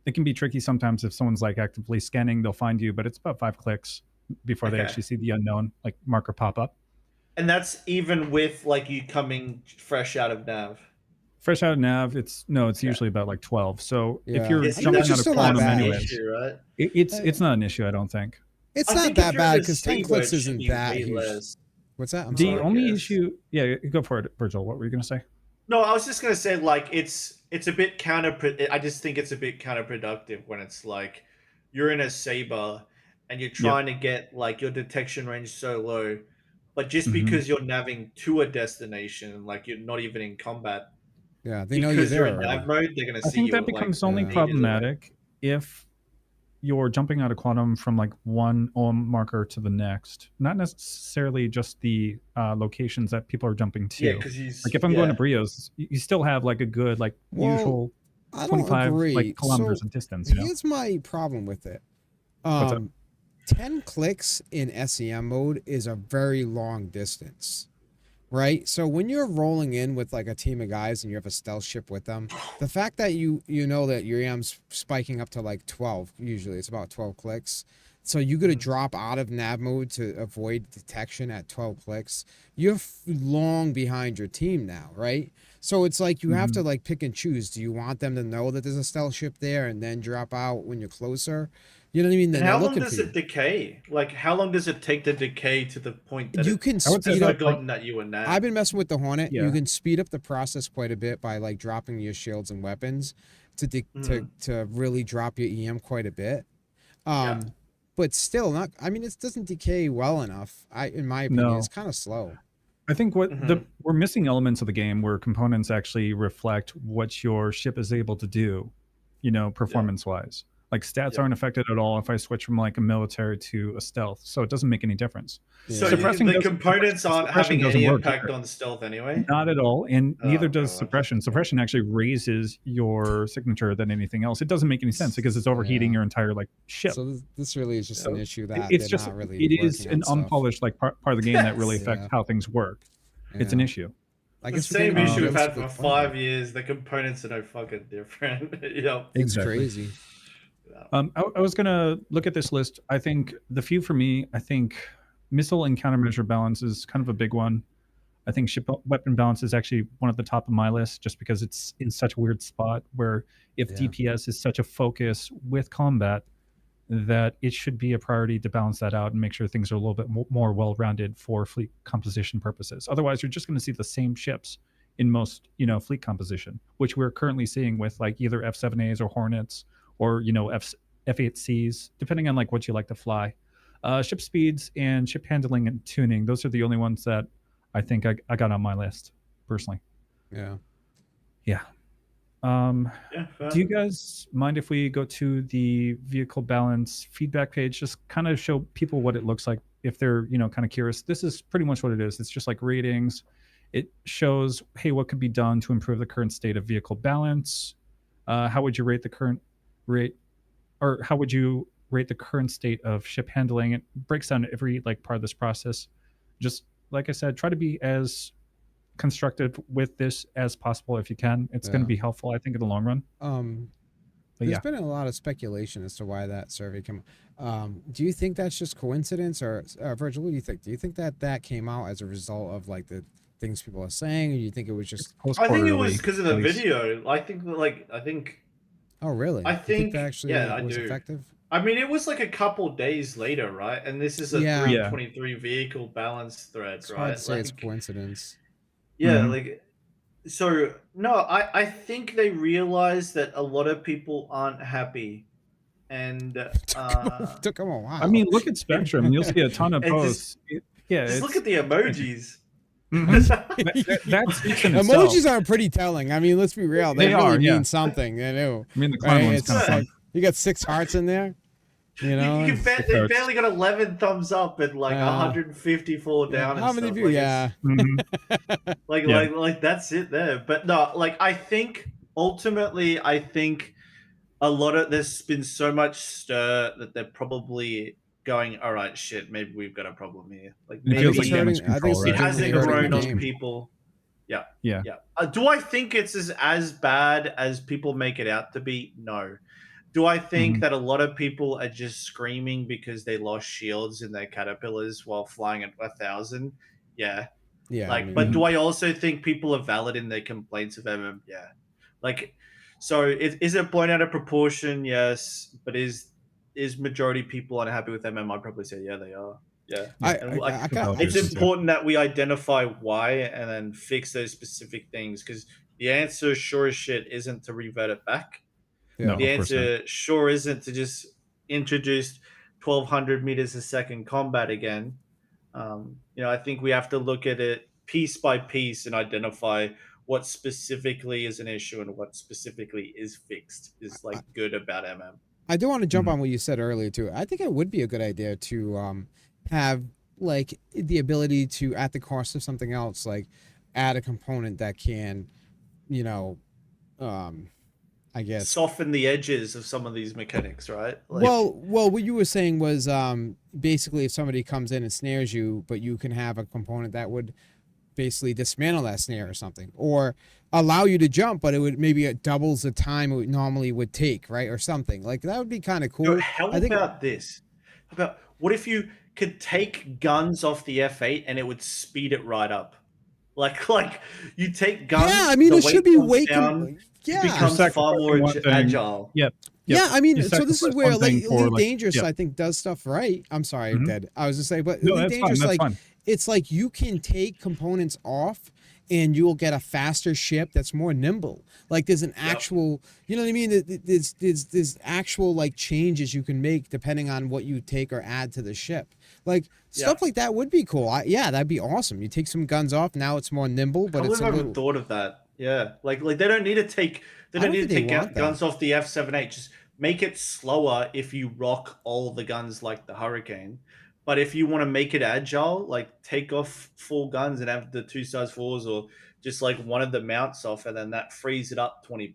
it can be tricky sometimes if someone's like actively scanning, they'll find you, but it's about 5 clicks before they Okay. actually see the unknown like marker pop up. And that's even with like you coming fresh out of nav. Fresh out of nav, it's Okay. usually about like 12. So if Yeah, you're Yeah, I see, mean, which jumping is out of still not that's quantum the bad. anyways, issue, right? it's Uh, not an issue, I don't think. It's I not think if that you're in bad a because 10 saber, clicks it should isn't be that way huge. less. What's that? I'm The I sorry. only guess. issue, yeah, go for it, Virgil. What were you gonna say? No, I was just gonna say like it's a bit I just think it's a bit counterproductive when it's like you're in a saber and you're Yep. trying to get like your detection range so low, but just Hmm. because you're navving to a destination, like you're not even in combat, Yeah, they know you're because you're there in nav already. mode, they're gonna I see think that you like becomes only Yeah. meters away. problematic if you're jumping out of quantum from like one OM marker to the next, not necessarily just the locations that people are jumping Yeah, to. because Like he's if I'm going to yeah. Brios, you still have like a good like Well, usual I don't 25 like agree. kilometers So of distance. here's my problem with it. What's up? Um, 10 clicks in SEM mode is a very long distance, right? So when you're rolling in with like a team of guys and you have a stealth ship with them, the fact that you know that your EM's spiking up to like 12, usually it's about 12 clicks. So you got to Mhm. drop out of nav mode to avoid detection at 12 clicks. You're long behind your team now, right? So it's like you have Hmm. to like pick and choose. Do you want them to know that there's a stealth ship there and then drop out when you're closer? You know what I mean? And Then they're how long looking for does you. it decay? Like, how long does it take to decay to the point that You it can I would say speed has up. like forgotten that you were I've nav? been messing with the Hornet. You yeah, can speed up the process quite a bit by like dropping your shields and weapons Mhm. to really drop your EM quite a bit. Yeah. Um, but still not. I mean, it doesn't decay well enough. In my opinion, it's no. kind of slow. I think what the Mhm. we're missing elements of the game where components actually reflect what your ship is able to do, Yeah. performance wise. Like stats Yeah. aren't affected at all if I switch from like a military to a stealth, so it doesn't make any difference. So Yeah. Suppressing the doesn't components aren't suppression having doesn't any work impact either. on stealth anyway? Not at all, and neither Oh does god. suppression. Okay. Suppression actually raises your signature than anything else. It doesn't make any sense because it's overheating Yeah. your entire like ship. So this really is just Yeah. an So issue it, that it's they're just not really it is working an on stuff. unpolished like part of the game that really Yes. affects Yeah. how things work. It's an Yeah. issue. I The guess we're getting same a issue we've Um, had for realistic point. 5 years. The components are no fucking different. Yep. It's exactly. crazy. Yeah. I was gonna look at this list. I think the few for me. I think missile and countermeasure balance is kind of a big one. I think ship weapon balance is actually one of the top of my list, just because it's in such a weird spot where if Yeah. DPS is such a focus with combat, that it should be a priority to balance that out and make sure things are a little bit more well-rounded for fleet composition purposes. Otherwise, you're just going to see the same ships in most, fleet composition, which we're currently seeing with like either F7As or Hornets or F8Cs, depending on like what you like to fly. Ship speeds and ship handling and tuning; those are the only ones that I think I got on my list personally. Yeah. Yeah. Um, Yeah, do you fair. guys mind if we go to the vehicle balance feedback page? Just kind of show people what it looks like if they're, kind of curious. This is pretty much what it is. It's just like ratings. It shows, hey, what could be done to improve the current state of vehicle balance? How would you rate the current rate, or how would you rate the current state of ship handling? It breaks down every like part of this process. Just like I said, try to be as constructive with this as possible if you can. It's going to Yeah. be helpful, I think, in the long run. Um, But There's yeah, been a lot of speculation as to why that survey came. Do you think that's just coincidence, or Virgil? What do you think? Do you think that that came out as a result of like the things people are saying, or do you think it was it's just? post I think it was quarterly because of the release. video. I think that, like, Oh, really? I You think that think, actually yeah, I was do. effective? I mean, it was like a couple days later, right? And this is a Yeah, Yeah. 323 vehicle balance thread, it's hard to right? say it's Like, coincidence. yeah, Hmm. like, so no, I think they realized that a lot of people aren't happy, and Took him a I mean, while. look at Spectrum. You'll see a ton of and posts. Yeah, just look at the it's crazy. emojis. Hmm. That speaks in itself. Emojis are pretty telling. I mean, let's be real. They They really are, yeah. mean something. You know, I mean, the clown right? one's kind of It's Yeah. fun. like you got 6 hearts in there. You You, know, you can and bet Six they hearts. barely got 11 thumbs up and like uh, 154 yeah. down and How many stuff. views? Like it's Yeah. Hmm. like Yeah. like like that's it there. But no, like I think ultimately I think a lot of there's been so much stir that they're probably going, all right, shit, maybe we've got a problem here. Like It I think feels it's like maybe damage hurting. I think control, it's it right? legitimately hasn't hurting the grown on game. people. Yeah, Yeah. yeah. Do I think it's as bad as people make it out to be? No. Do I think Mhm. that a lot of people are just screaming because they lost shields in their caterpillars while flying at 1,000? Yeah. Yeah, I Like, but mean, do Mhm. I also think people are valid in their complaints of MM? Yeah. Like, so is it blown out of proportion? Yes. But is majority people unhappy with MM? I'd probably say yeah, they are. Yeah. Yeah. And like, I That's how got. it I it's is, just. yeah. important that we identify why and then fix those specific things because the answer, sure as shit, isn't to revert it back. No, Yeah. The of course not. answer sure isn't to just introduce 1,200 meters a second combat again. I think we have to look at it piece by piece and identify what specifically is an issue and what specifically is fixed is I, like good about MM. I do want to jump Mhm. on what you said earlier too. I think it would be a good idea to have like the ability to, at the cost of something else, like add a component that can, you know, um, I guess. Soften the edges of some of these mechanics, right? Yep. Like, What you were saying was basically if somebody comes in and snares you, but you can have a component that would basically dismantle that snare or something, or allow you to jump, but it would maybe it doubles the time it would normally would take, right, or something like that would be kind of cool. how I think. about this? How about what if you could take guns off the F8 and it would speed it right up? Like you take Yeah, I guns, mean the it should weight be comes way down, it You're yeah. becomes far sacrificing more one thing. agile. Yep. Yep. Yeah, I You mean, so this is sacrifice where one like thing for, Elite like, Dangerous, yep. I think, does stuff right. I'm sorry, Mhm. Dead. I was just saying, but No, Elite that's fine, Dangerous, that's like, fine. it's like you can take components off, and you will get a faster ship that's more nimble. Like, there's an Yep. actual, you know what I mean? There's actual like changes you can make depending on what you take or add to the ship. Like Yeah. stuff like that would be cool. Yeah, that'd be awesome. You take some guns off, now it's more nimble, I but can't it's believe a I haven't little. thought of that. Yeah. Like they don't need to take they I don't don't need think to they take want that. guns off the F7A. Just make it slower if you rock all the guns like the Hurricane. But if you want to make it agile, like take off four guns and have the two size fours or just like one of the mounts off and then that frees it up 20%.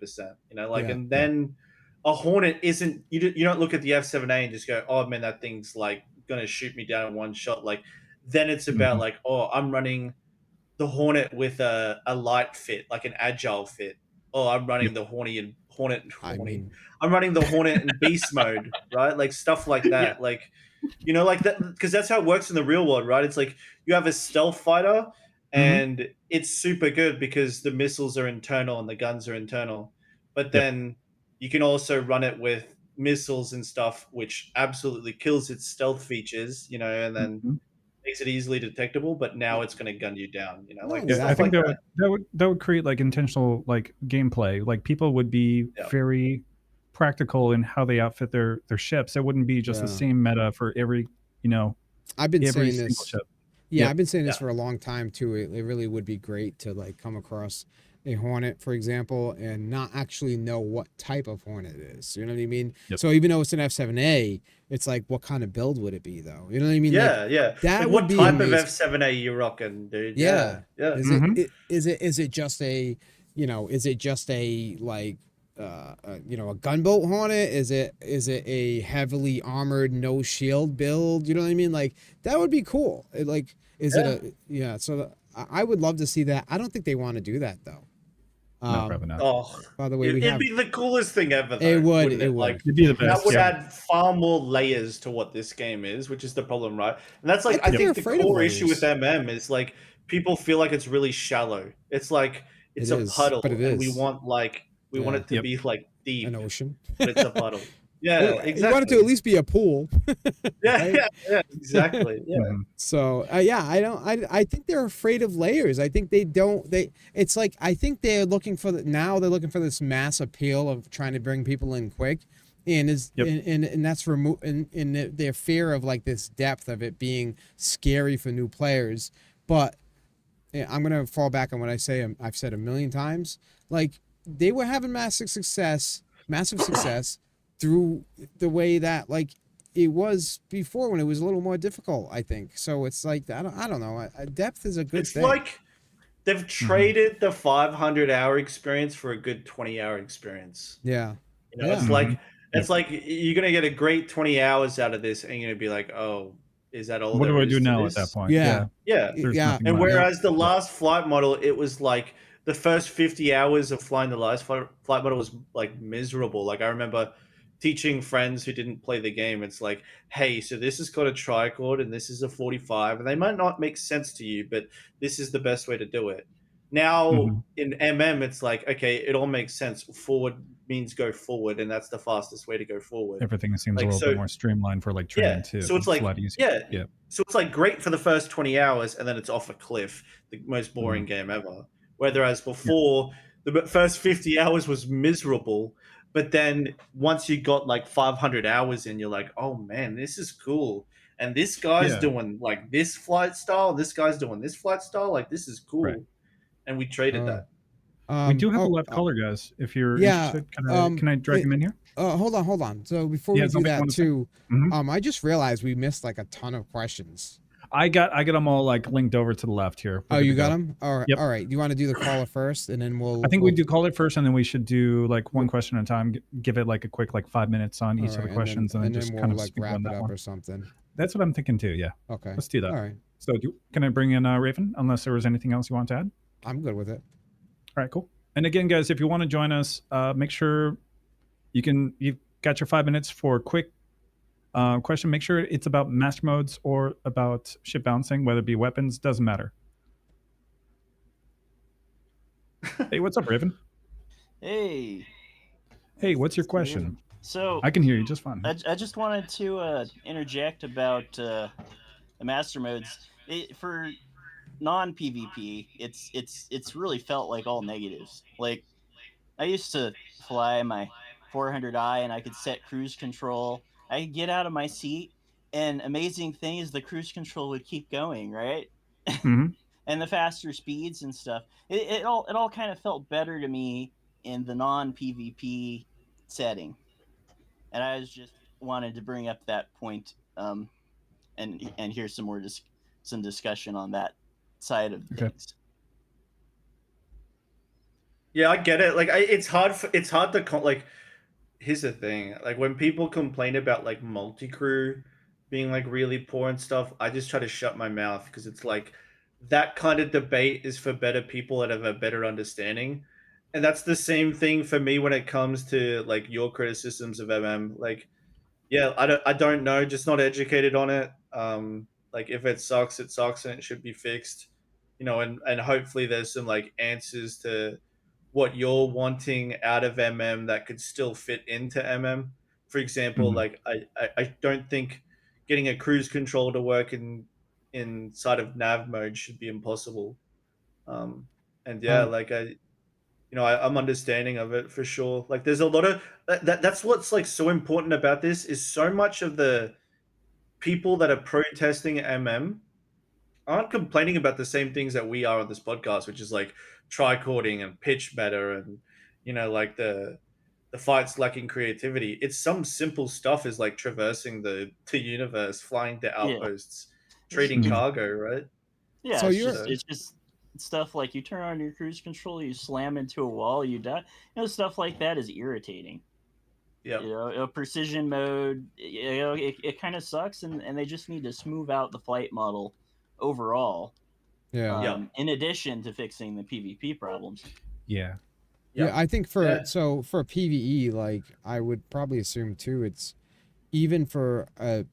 Like Yeah, and yeah. then a Hornet isn't you don't look at the F7A and just go, "Oh man, that thing's like going to shoot me down in one shot." Like then it's about Mhm. like, "Oh, I'm running the Hornet with a light fit, like an agile fit. Oh, I'm Yep. running the Horny and Hornet I Horny. mean, I'm running the Hornet and Beast mode, right? Like stuff like Yeah. that. Like like that because that's how it works in the real world, right? It's like you have a stealth fighter Mhm. and it's super good because the missiles are internal and the guns are internal. But Yep. then you can also run it with missiles and stuff, which absolutely kills its stealth features, and then Mhm. makes it easily detectable, but now it's going to gun you down, not like only Yeah, I stuff that, think like that that. would create, like, intentional, like, gameplay. Like, people would be Yeah. very practical in how they outfit their ships. It wouldn't be just the yeah. same meta for every, you know, I've been every saying single this. ship. Yeah, Yep. I've been saying this Yeah. for a long time too. It really would be great to like come across a Hornet, for example, and not actually know what type of Hornet it is. You know what I mean? Yep. So even though it's an F7A, it's like what kind of build would it be though? You know what I mean? Like Yeah, yeah. Like that would what be type of amazing. F7A you rocking, dude? Yeah. Yeah. Yeah. Mhm. Is it just a, is it just a like a gunboat Hornet? Is it a heavily armored no shield build? You know what I mean? Like that would be cool. Like is it Yeah. a yeah? So I would love to see that. I don't think they want to do that though. No, probably not. Oh, By the way, we it'd have be the coolest thing ever it though, would wouldn't it it? would Like It'd be the that best, would yeah. add far more layers to what this game is, which is the problem, right? And that's I like I think Yep. they're think the afraid of core issue with layers. MM is like people feel like it's really shallow. It's like It it's a is, but puddle it and we is. want like we want Yeah, it to Yep. be like an deep, ocean. but it's a puddle. Yeah, You want it to at exactly. least be a pool, Yeah, right? yeah, yeah, exactly. Yeah. Mhm. So yeah, I don't. I think they're afraid of layers. I think they don't. They. It's like I think they're looking for now. They're looking for this mass appeal of trying to bring people in quick, Yep. and that's remove and their fear of like this depth of it being scary for new players. But yeah, I'm gonna fall back on what I say. I've said a million times. Like they were having massive success through the way that like it was before when it was a little more difficult. I think so. It's like I don't know. Depth is a good It's thing. like they've Mhm. traded the 500-hour experience for a good 20-hour experience. Yeah, It's yeah. like Mhm. Yep. It's like you're gonna get a great 20 hours out of this, and you're gonna be like, oh, is that all What there do I is do to now at that this? point? Yeah. Yeah, Yeah. there's Yeah. nothing And left. Yep. whereas the Yeah. last flight model, it was like the first 50 hours of flying the last flight model was like miserable. Like I remember teaching friends who didn't play the game. It's like, hey, so this is called a tricord and this is a 45, and they might not make sense to you, but this is the best way to do it. Now Hmm. in MM, it's like, okay, it all makes sense. Forward means go forward, and that's the fastest way to go forward. Everything seems a Like little bit so, more streamlined for like yeah. training too. So it's It's a like, lot easier. yeah. Yeah. So it's like great for the first 20 hours and then it's off a cliff, the most Hmm. boring game ever. Whereas Yeah. before, the first 50 hours was miserable. But then once you got like 500 hours in, you're like, oh man, this is cool. And this guy's Yeah. doing like this flight style. This guy's doing this flight style. Like, this is Right. cool. And we traded Oh. that. We do have a Oh. live caller, guys. If you're Yeah. interested, can I drag him in here? Hold on. So before Yeah, we do something you that want to say? too, Hmm. I just realized we missed like a ton of questions. I got them all like linked over to the left here. We're Oh, good to you got go. them? All right. Yep. All right. Do you want to do the caller first, and then I think we we'll do call it first, and then we should do like one we'll- question at a time. Give it like a quick like 5 minutes on all each of right, the questions, and then and then just kind we'll of like speak on wrap it that up one. or something. That's what I'm thinking too. Yeah, Okay. let's do that. All right. So, can I bring in Raven? Unless there was anything else you want to add. I'm good with it. All right, cool. And again, guys, if you want to join us, make sure you've got your 5 minutes for a quick question. Make sure it's about master modes or about ship balancing, whether it be weapons, doesn't matter. Hey, what's up, Raven? Hey, Hey, what's your it's question? Raven. So I can hear you just fine. I just wanted to interject about the master modes. For non PvP, it's really felt like all negatives. Like I used to fly my 400i and I could set cruise control. I could get out of my seat, and amazing thing is the cruise control would keep going, right? Hmm. And the faster speeds and stuff. It all kind of felt better to me in the non PvP setting, and I was just wanted to bring up that point, and hear some discussion on that side of Okay. things. Yeah, I get it. Like, it's hard to like. Here's the thing: like when people complain about like multi crew being like really poor and stuff, I just try to shut my mouth because it's like that kind of debate is for better people that have a better understanding, and that's the same thing for me when it comes to like your criticisms of MM. Like, yeah, I don't know, just not educated on it. Like if it sucks, and it should be fixed. And hopefully there's some like answers to what you're wanting out of MM that could still fit into MM. For example, Hmm. like I don't think getting a cruise control to work inside of nav mode should be impossible. And yeah, Um. like I'm understanding of it for sure. Like there's a lot of that's what's like so important about this is so much of the people that are protesting MM aren't complaining about the same things that we are on this podcast, which is like tricording and pitch better and like the fights lacking creativity. It's some simple stuff is like traversing the universe, flying to Yeah, outposts, it's trading Hmm. it's cargo, right? yeah, So it's you're just So it's just stuff like you turn on your cruise control, you slam into a wall, you die. Stuff like that is irritating. yeah, Precision mode, it kind of sucks, and they just need to smooth out the flight model overall. yeah. yeah, In addition to fixing the PvP problems. Yeah. yeah, Yeah, I think yeah. for PvE, like I would probably assume too, it's even for a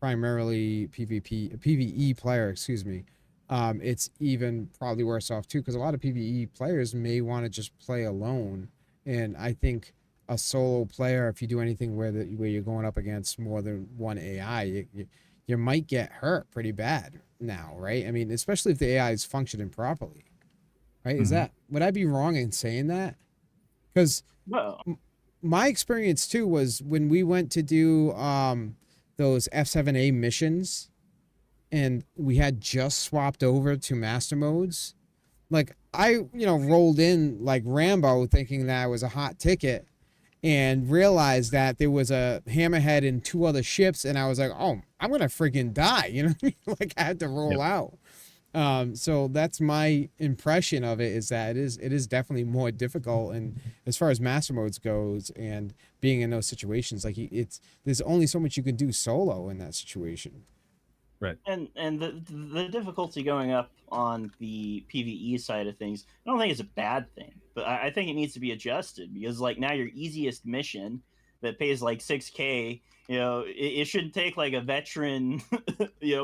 primarily PvE player, excuse me. It's even probably worse off too because a lot of PvE players may want to just play alone, and I think a solo player, if you do anything where you're going up against more than one AI, you might get hurt pretty bad now, right? I mean, especially if the AI is functioning properly, right? Hmm. Would I be wrong in saying that? Because Well, my experience too was when we went to do those F7A missions and we had just swapped over to master modes. Like I rolled in like Rambo thinking that I was a hot ticket and realized that there was a hammerhead and two other ships and I was like, "Oh, I'm going to freaking die." You know what I mean? Like I had to roll Yep. out. So that's my impression of it, is that it is definitely more difficult, and as far as master modes goes and being in those situations, like it's there's only so much you can do solo in that situation. Right. And the difficulty going up on the PVE side of things, I don't think it's a bad thing, but I think it needs to be adjusted, because like now your easiest mission that pays like 6K, it shouldn't take like a veteran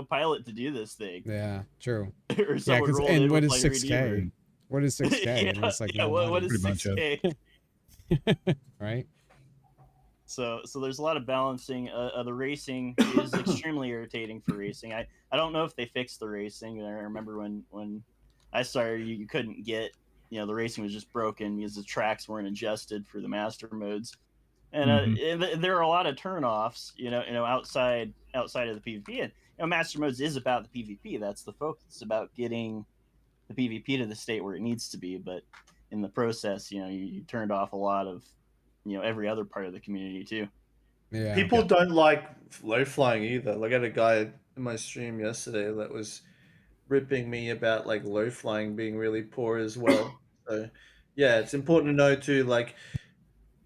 pilot to do this thing, Yeah, true. or Yeah, someone because rolled and in what with is like a six redeemer. k? Mm. What is 6K? I mean, Yeah, it's like yeah. no What money, is Pretty much it. 6K? right? So there's a lot of balancing. The racing is extremely irritating for racing. I don't know if they fixed the racing. I remember when I started, you couldn't get, the racing was just broken because the tracks weren't adjusted for the master modes. And Hmm. there are a lot of turnoffs, outside of the PvP. And master modes is about the PvP. That's the focus. It's about getting the PvP to the state where it needs to be. But in the process, you turned off a lot of, every other part of the community too. Yeah. People Yep. don't like low flying either. Like I had a guy in my stream yesterday that was ripping me about like low flying being really poor as well. So yeah, it's important to know too. Like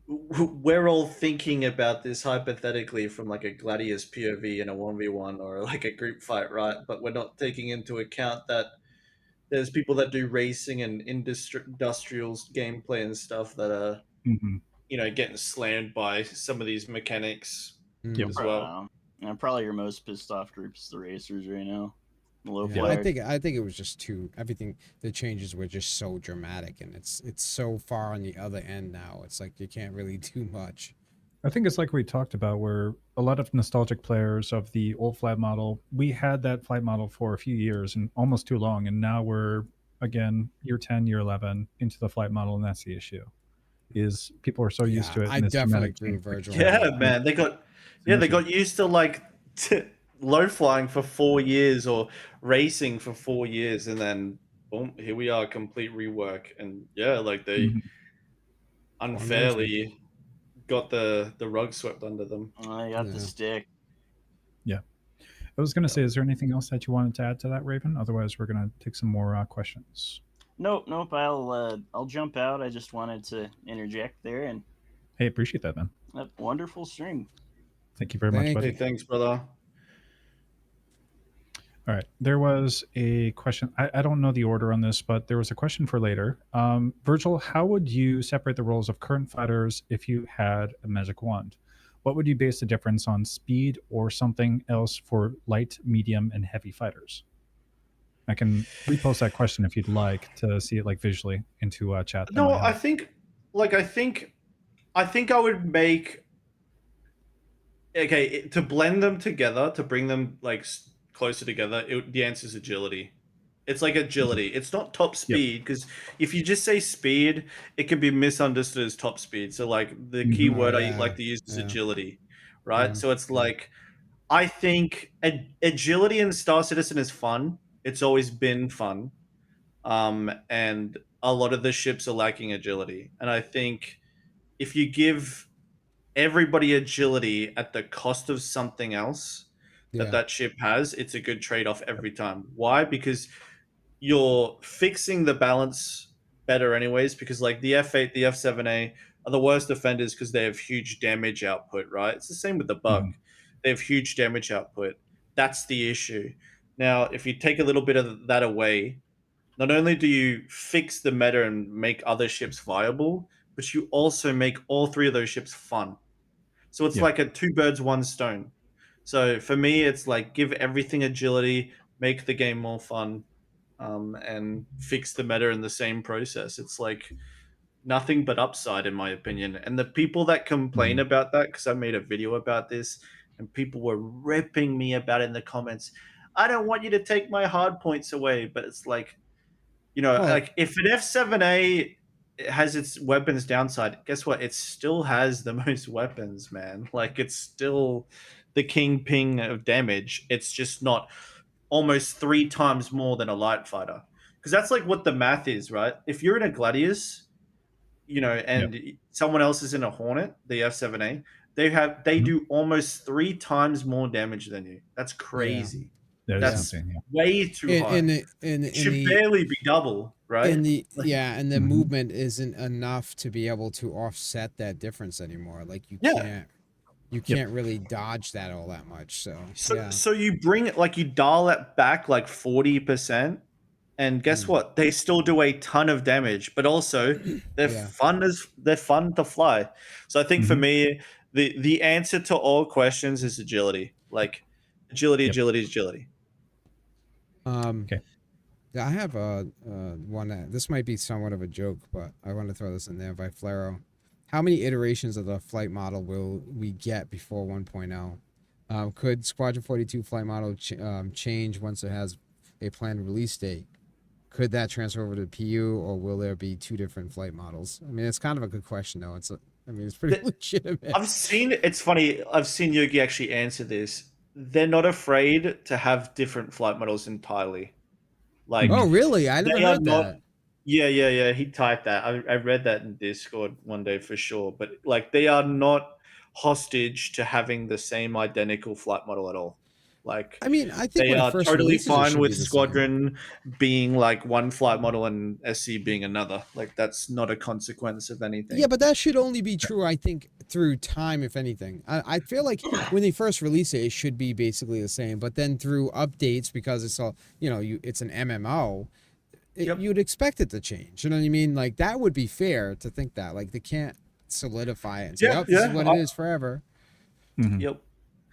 we're all thinking about this hypothetically from like a gladius POV in a 1v1 or like a group fight, right? But we're not taking into account that there's people that do racing and industrials gameplay and stuff that are Hmm. getting slammed by some of these mechanics Yep. Mm. as well. Probably your most pissed off group is the racers right now, the low Yeah, Yep. flyers. I think it was just too everything. The changes were just so dramatic, and it's so far on the other end now. It's like you can't really do much. I think it's like we talked about, where a lot of nostalgic players of the old flight model, we had that flight model for a few years and almost too long, and now we're again year 10, year 11 into the flight model, and that's the issue. Is people are so used Yeah, to it, I and this definitely dramatic agree change with like Virgil on can't. Yeah, that. man, It's an they issue. got used to like low flying for 4 years or racing for 4 years, and then boom, here we are, complete rework. And yeah, like they Mhm. Poor management. unfairly got the rug swept under them. I got the Yeah. stick. Yeah. I was going to So say, is there anything else that you wanted to add to that, Raven? Otherwise, we're going to take some more questions. nope. I'll jump out. I just wanted to interject there, and Hey, appreciate that, man. a wonderful stream. Thank you very much, Thank Hey, buddy. you. thanks, brother. All right. There was a question. I don't know the order on this, but there was a question for later. Virgil, how would you separate the roles of current fighters if you had a magic wand? What would you base the difference on, speed or something else for light, medium, and heavy fighters? I can repost that question if you'd like to see it like visually into chat. That No, might help. like I think I would make okay to blend them together to bring them like closer together. The answer is agility. It's like Mhm. agility. It's not top Yep. speed because if you just say speed, it can be misunderstood as top speed. So like the key Hmm. Oh word I yeah, like to use is yeah. agility, right? Mm. So it's like I think agility in Star Citizen is fun. It's always been fun. And a lot of the ships are lacking agility. And I think if you give everybody agility at the cost of something else that Yeah, that ship has, it's a good trade off every time. Why? Because you're fixing the balance better anyways, because like the F8, the F7A are the worst offenders because they have huge damage output, right? It's the same with the bug. Hmm. They have huge damage output. That's the issue. Now, if you take a little bit of that away, not only do you fix the meta and make other ships viable, but you also make all three of those ships fun. So it's Yeah. like a two birds, one stone. So for me, it's like give everything agility, make the game more fun, and fix the meta in the same process. It's like nothing but upside, in my opinion. And the people that complain Hmm. about that, because I made a video about this, and people were ripping me about it in the comments. I don't want you to take my hard points away, but it's like well, like if an F7A has its weapons downside, guess what? It still has the most weapons, man. Like it's still the kingpin of damage. It's just not almost three times more than a light fighter. Because that's like what the math is, right? If you're in a Gladius, Yeah. and someone else is in a Hornet, the F7A, they Mhm. do almost three times more damage than you. That's yeah. crazy. That is Yeah. That's insane. Yeah. way too In high. the in It in should the barely be double, right? in the Like, yeah, and the Mhm. movement isn't enough to be able to offset that difference anymore. Like yeah. you Yep. can't really dodge that all that much. So So yeah. so you bring it like you dial it back like 40%, and guess Mm. what? They still do a ton of damage, but also Yeah. they're fun to fly. So I think for Mhm. me, the answer to all questions is agility. Like agility, Yep. agility, agility. Um Okay. yeah, I have one that this might be somewhat of a joke, but I want to throw this in there by Flaro. How many iterations of the flight model will we get before 1.0? Could Squadron 42 flight model change once it has a planned release date? Could that transfer over to PU, or will there be two different flight models? I mean, it's kind of a good question, though. I mean, it's pretty The- legitimate. I've seen it's funny. I've seen Yogi actually answer this. They're not afraid to have different flight models entirely. Oh, Mhm. Like really? I never they are heard not. that. Yeah, yeah, yeah. He typed that. I read that in Discord one day for sure. But like, they are not hostage to having the same identical flight model at all. Like, I mean, I think they when it are first totally releases, it fine should with be the same. Squadron being like one flight model and SC being another. Like, that's not a consequence of Yeah, anything. but that should only be true, I think, through time, if anything. I feel like when they first release it, it should be basically the same. But then through updates, because it's all, it's an MMO, Yep. you'd expect it to change. You know what I mean? Like, that would be fair to think that. Like, they can't solidify it and say, Yeah, oh, this is yeah. what it is forever. Mhm. Yep.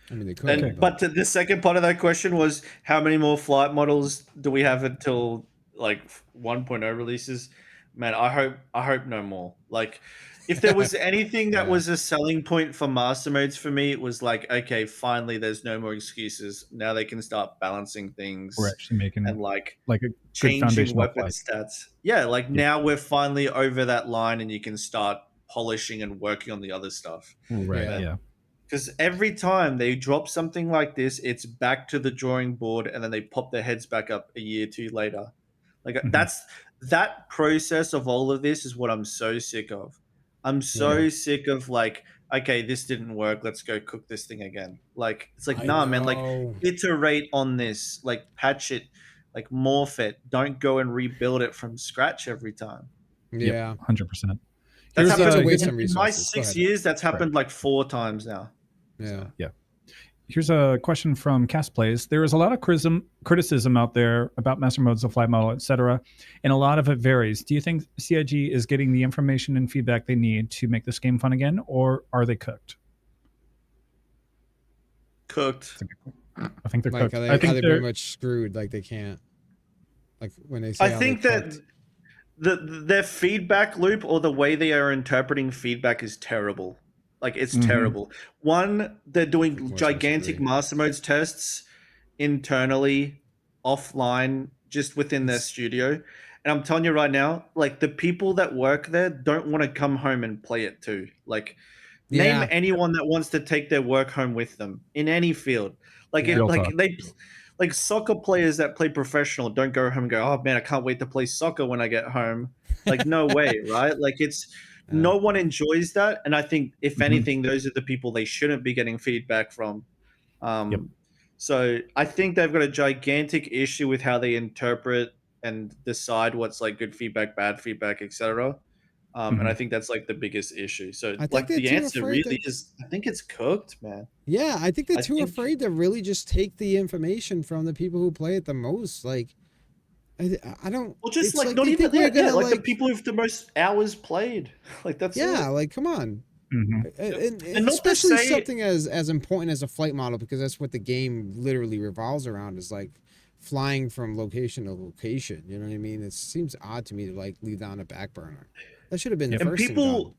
I mean, they Okay. could, And but but the second part of that question was how many more flight models do we have until like 1.0 releases? Man, I hope no more. Like if there was anything that yeah. was a selling point for master modes for me, it was like, okay, finally there's no more excuses. Now they can start balancing We're things actually and making like like a good changing foundational weapon flight. stats. Yeah, like Yep. now we're finally over that line and you can start polishing and working on the other stuff. Right. Yeah. But Yeah. because every time they drop something like this, it's back to the drawing board, and then they pop their heads back up a year or two later. Like Mhm. that process of all of this is what I'm so sick of. I'm Yeah. so sick of like, okay, this didn't work. Let's go cook this thing again. Like it's like, I nah, man. Like know. iterate on this. Like patch it. Like morph it. Don't go and rebuild it from scratch every time. Yep. Yeah. 100%. That's Here's It's a happened waste here's of in my resources. Go 6 ahead. years. That's right. happened like 4 times now. Yeah. So. Yeah. Here's a question from Cast Plays. There is a lot of criticism out there about master modes, the flight model, etc., and a lot of it varies. Do you think CIG is getting the information and feedback they need to make this game fun again, or are they cooked? Cooked. I think they're Like, cooked. I are think they pretty they're much screwed? Like, they can't. Like, when they I say how they think that cooked. their feedback loop or the way they are interpreting feedback is terrible. Like it's Mhm. terrible. One, they're I think doing most of us gigantic agree. master modes tests internally, offline, just within their It's studio. And I'm telling you right now, like the people that work there don't want to come home and play it too. Like name yeah, anyone that wants to take their work home with them in any field. Like yeah, it Real like talk. they like soccer players that play professional don't go home and go, "Oh man, I can't wait to play soccer when I get home." Like no way, right? Like it's yeah. no one enjoys that, and I think if Mhm. anything those are the people they shouldn't be getting feedback from. Yep. Um so I think they've got a gigantic issue with how they interpret and decide what's like good feedback, bad feedback, etc. And I Mhm. think that's like the biggest issue. So, I think like, they're the too answer afraid really to. is I think it's cooked, man. Yeah, I think they're I too think afraid to really just take the information from the people who play it the most. Like, I don't. well, just It's like like not they even think we're yeah, yeah, gonna like the like. people with the most hours played. Like that's Yeah, it. like, come on. Mhm. Yep. And And not to especially say something as important as a flight model, because that's what the game literally revolves around, is like flying from location to location. You know what I mean? It seems odd to me to like leave that on a back burner. That should have been the Yep. and first thing done.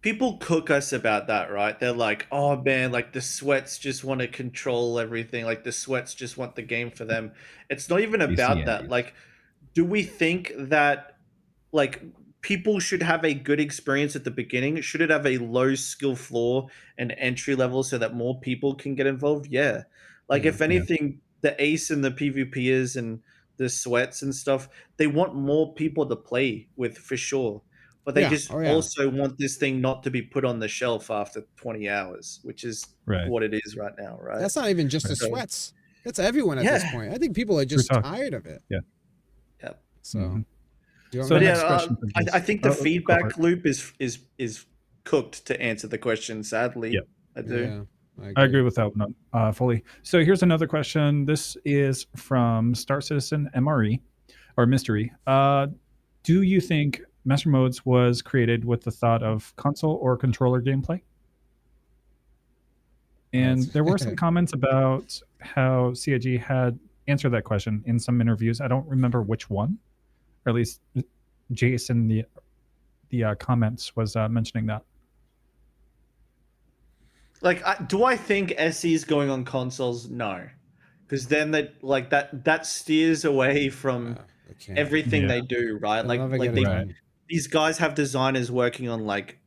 people cook us about that, right? They're like, "Oh man, like the sweats just want to control everything. Like the sweats just want the game for them." It's not even about that. ACNs. Like, do we think that like people should have a good experience at the beginning? Should it have a low skill floor and entry level so that more people can get involved? Yeah. Like Yeah. if Yeah. anything, the ace and the PvPers and the sweats and stuff, they want more people to play with for sure. But they Yeah. just Oh yeah. also want this thing not to be put on the shelf after 20 hours, which is Right. what it is right now, right? That's not even just the Right. So sweats. That's everyone at this Yeah. point. I think people are True just talk. tired of it. Yeah. Yeah. So, Hmm. do you want me So But to yeah, next question for I Jason. think the Oh, go for it. feedback loop is cooked to answer the question. Yeah. Sadly, I do. Yeah, I I agree. agree with that one fully. So here's another question. This is from Star Citizen MRE or Mystery. Do you think Master Modes was created with the thought of console or controller gameplay? And That's there were some comments about how CIG had answered that question in some interviews. I don't remember which one, or at least Jason, the comments was mentioning that. Like, do I think SE is going on consoles? No, because then that steers away from I can't. everything Yeah. they do, right? They'll never Like get it they Right. done. these guys have designers working on like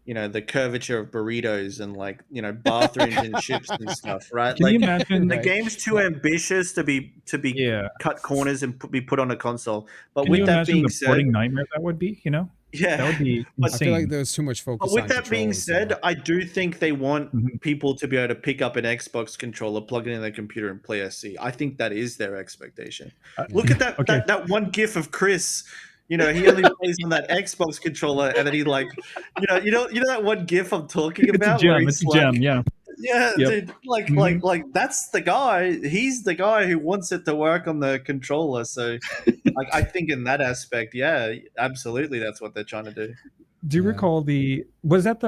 the curvature of burritos and like bathrooms and ships and stuff, right? Can you Like imagine? the Right. game's too ambitious to be Yeah. cut corners and be put on a console. But Can you with that imagine being the said, porting nightmare that would be? That would yeah, be but I feel like insane. there's too much But focus with on that being controllers, said, though. I do think they want Mhm. people to be able to pick up an Xbox controller, plug it in their computer, and play SC. I think that is their expectation. Look Yeah. at that Okay. that one GIF of Chris. He only plays on that Xbox controller, and then he like, you know that one GIF I'm talking It's a about where gem. It's he's a like, gem. Yeah. yeah, Yep. dude, like Mhm. like like that's the guy. He's the guy who wants it to work on the controller. So, like, I think in that aspect, yeah, absolutely, that's what they're trying to do. Do you Yeah. recall was that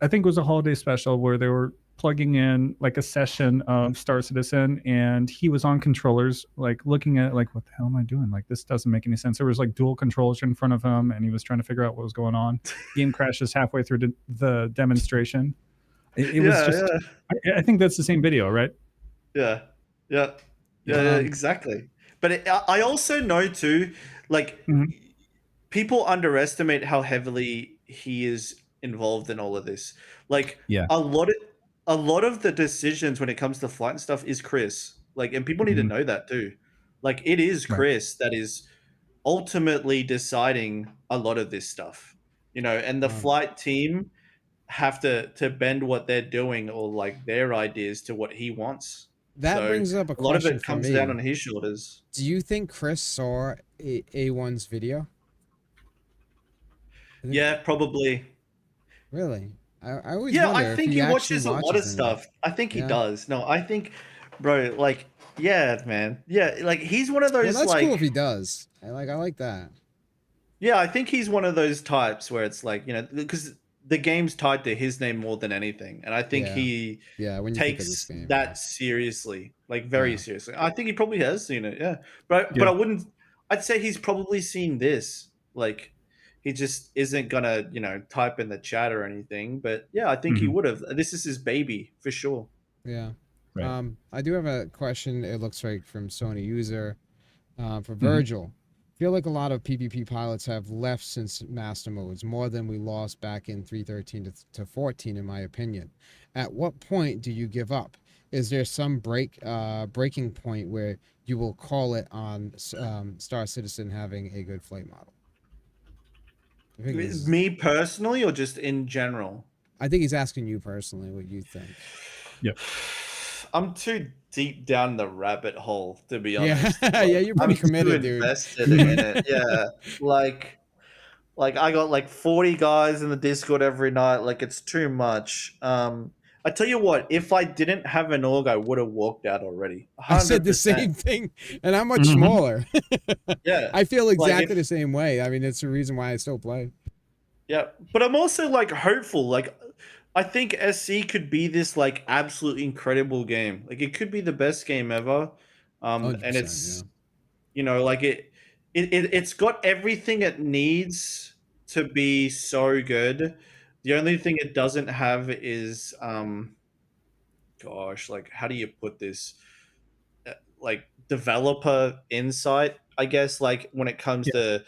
I think it was a holiday special where they were plugging in like a session of Star Citizen and he was on controllers, like looking at it like, what the hell am I doing? Like, this doesn't make any sense. There was like dual controllers in front of him and he was trying to figure out what was going on. Game crashes halfway through the demonstration. It was Yeah, just, yeah. I think that's the same video, right? Yeah, yeah, Yeah. yeah, Um. exactly. But I also know too, like Mhm. people underestimate how heavily he is involved in all of this. Like Yeah. a lot of a lot of the decisions when it comes to flight and stuff is Chris. Like, and people need to Mhm. know that too. Like, it is Right. Chris that is ultimately deciding a lot of this stuff. And the Um. flight team have to bend what they're doing or like their ideas to what he wants. That So brings up a a lot of question it for comes down me. on his shoulders. Do you think Chris saw A1's video? I think Yeah, probably. really. I always Yeah, I wonder if think he he actually watches a lot of watches any. stuff. I think he Yeah. does. No, I think, bro, like, yeah, man. Yeah, like he's one of Well, those that's cool if like, he does. I like that. yeah, I think he's one of those types where it's like, because the game's tied to his name more than anything. And I think Yeah. he Yeah. When you think of this takes game, yeah. that seriously, like very Yeah. seriously. I think he probably has seen it, yeah. But Yeah. I wouldn't. I'd say he's probably seen this. Like, he just isn't gonna, type in the chat or anything. But yeah, I think he Mhm. would have. This is his baby for sure. Yeah. Right. I do have a question. It looks like from Sony user. For Mhm. Virgil, feel like a lot of PvP pilots have left since master modes, more than we lost back in 313 to 14, in my opinion. At what point do you give up? Is there some breaking point where you will call it on Star Citizen having a good flight model? I think this. Me personally, or just in general. I think he's asking you personally what you think. Yep. I'm too deep down the rabbit hole, to be Yeah, honest. yeah, Like, you're pretty I'm too committed, dude. invested in Mhm. it. Yeah, like I got like 40 guys in the Discord every night. Like, it's too much. I tell you what, if I didn't have an org, I would have walked out already. I said the 100%. same thing, and I'm much Mhm. smaller. Yeah, I feel like exactly if the same way. I mean, it's the reason why I still play. yeah, but I'm also like hopeful. Like, I think SC could be this like absolutely incredible game. Like, it could be the best game ever. And 100%, yeah. it's like it's got everything it needs to be so good. The only thing it doesn't have is gosh, like, how do you put this? Like, developer insight, I guess, like when it comes Yeah.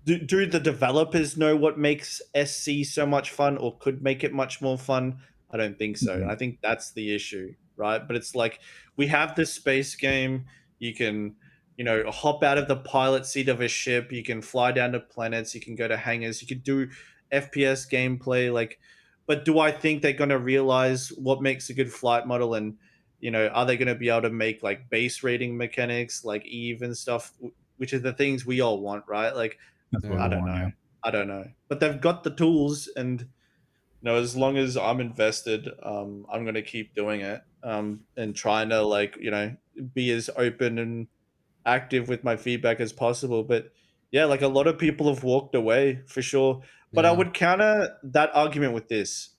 to do the developers know what makes SC so much fun or could make it much more fun? I don't think so. And Mhm. I think that's the issue, right? But it's like we have this space game. You can, hop out of the pilot seat of a ship. You can fly down to planets. You can go to hangars. You can do FPS gameplay. Like, but do I think they're going to realize what makes a good flight model and, are they going to be able to make like base rating mechanics like Eve and stuff, which are the things we all want, right? Like, That's what Yeah. we I don't want. know. Yeah. I don't know. But they've got the tools, and as long as I'm invested, I'm gonna keep doing it. And trying to like, be as open and active with my feedback as possible. But yeah, like a lot of people have walked away for sure. But I Yeah. would counter that argument with this: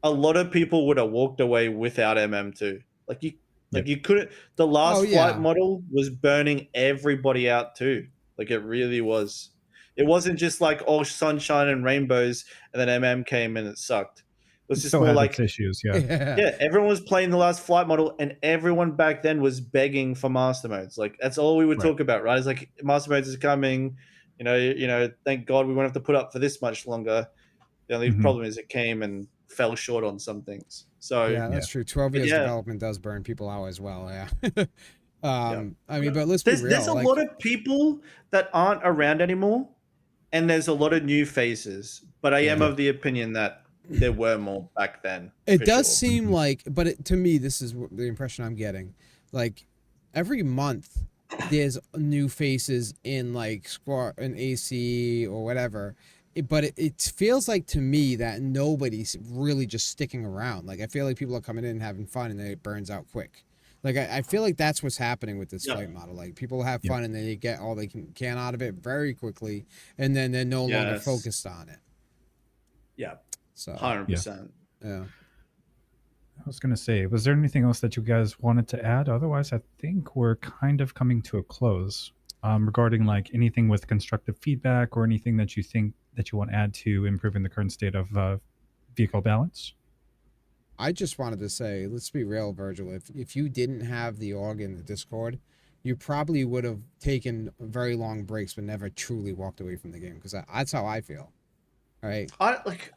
a lot of people would have walked away without MM2. Like you, Yep. couldn't. The Oh last flight yeah. model was burning everybody out too. Like it really was. It wasn't just like all sunshine and rainbows, and then MM came and it sucked. It was It just still more has its like, issues. Yeah. Yeah. yeah, everyone was playing the last flight model, and everyone back then was begging for master modes. Like that's all we would Right. talk about, right? It's like master modes is coming. Thank God we won't have to put up for this much longer. The only Hmm. problem is it came and fell short on some things. So, Yeah, Yeah. that's true. 12 but years yeah, development does burn people out as well. Yeah. yeah. I mean, but let's be There's real. a Like, lot of people that aren't around anymore, and there's a lot of new faces. But I am yeah. Yeah. of the opinion that there were more back then, It for does sure. seem Hmm. like, but to me, this is the impression I'm getting. Like, every month, there's new faces in like Squad and AC or whatever. But it feels like to me that nobody's really just sticking around. Like, I feel like people are coming in and having fun, and then it burns out quick. Like, I feel like that's what's happening with this Yeah. flight model. Like, people have Yep. fun and they get all they can out of it very quickly, and then they're no longer Yes. focused on it. Yeah. So, 100%. yeah. I was going to say, was there anything else that you guys wanted to add? Otherwise, I think we're kind of coming to a close regarding like anything with constructive feedback or anything that you think that you want to add to improving the current state of vehicle balance. I just wanted to say, let's be real, Virgil. If you didn't have the org in the Discord, you probably would have taken very long breaks, but never truly walked away from the game. Because that's how I feel. All right. I like.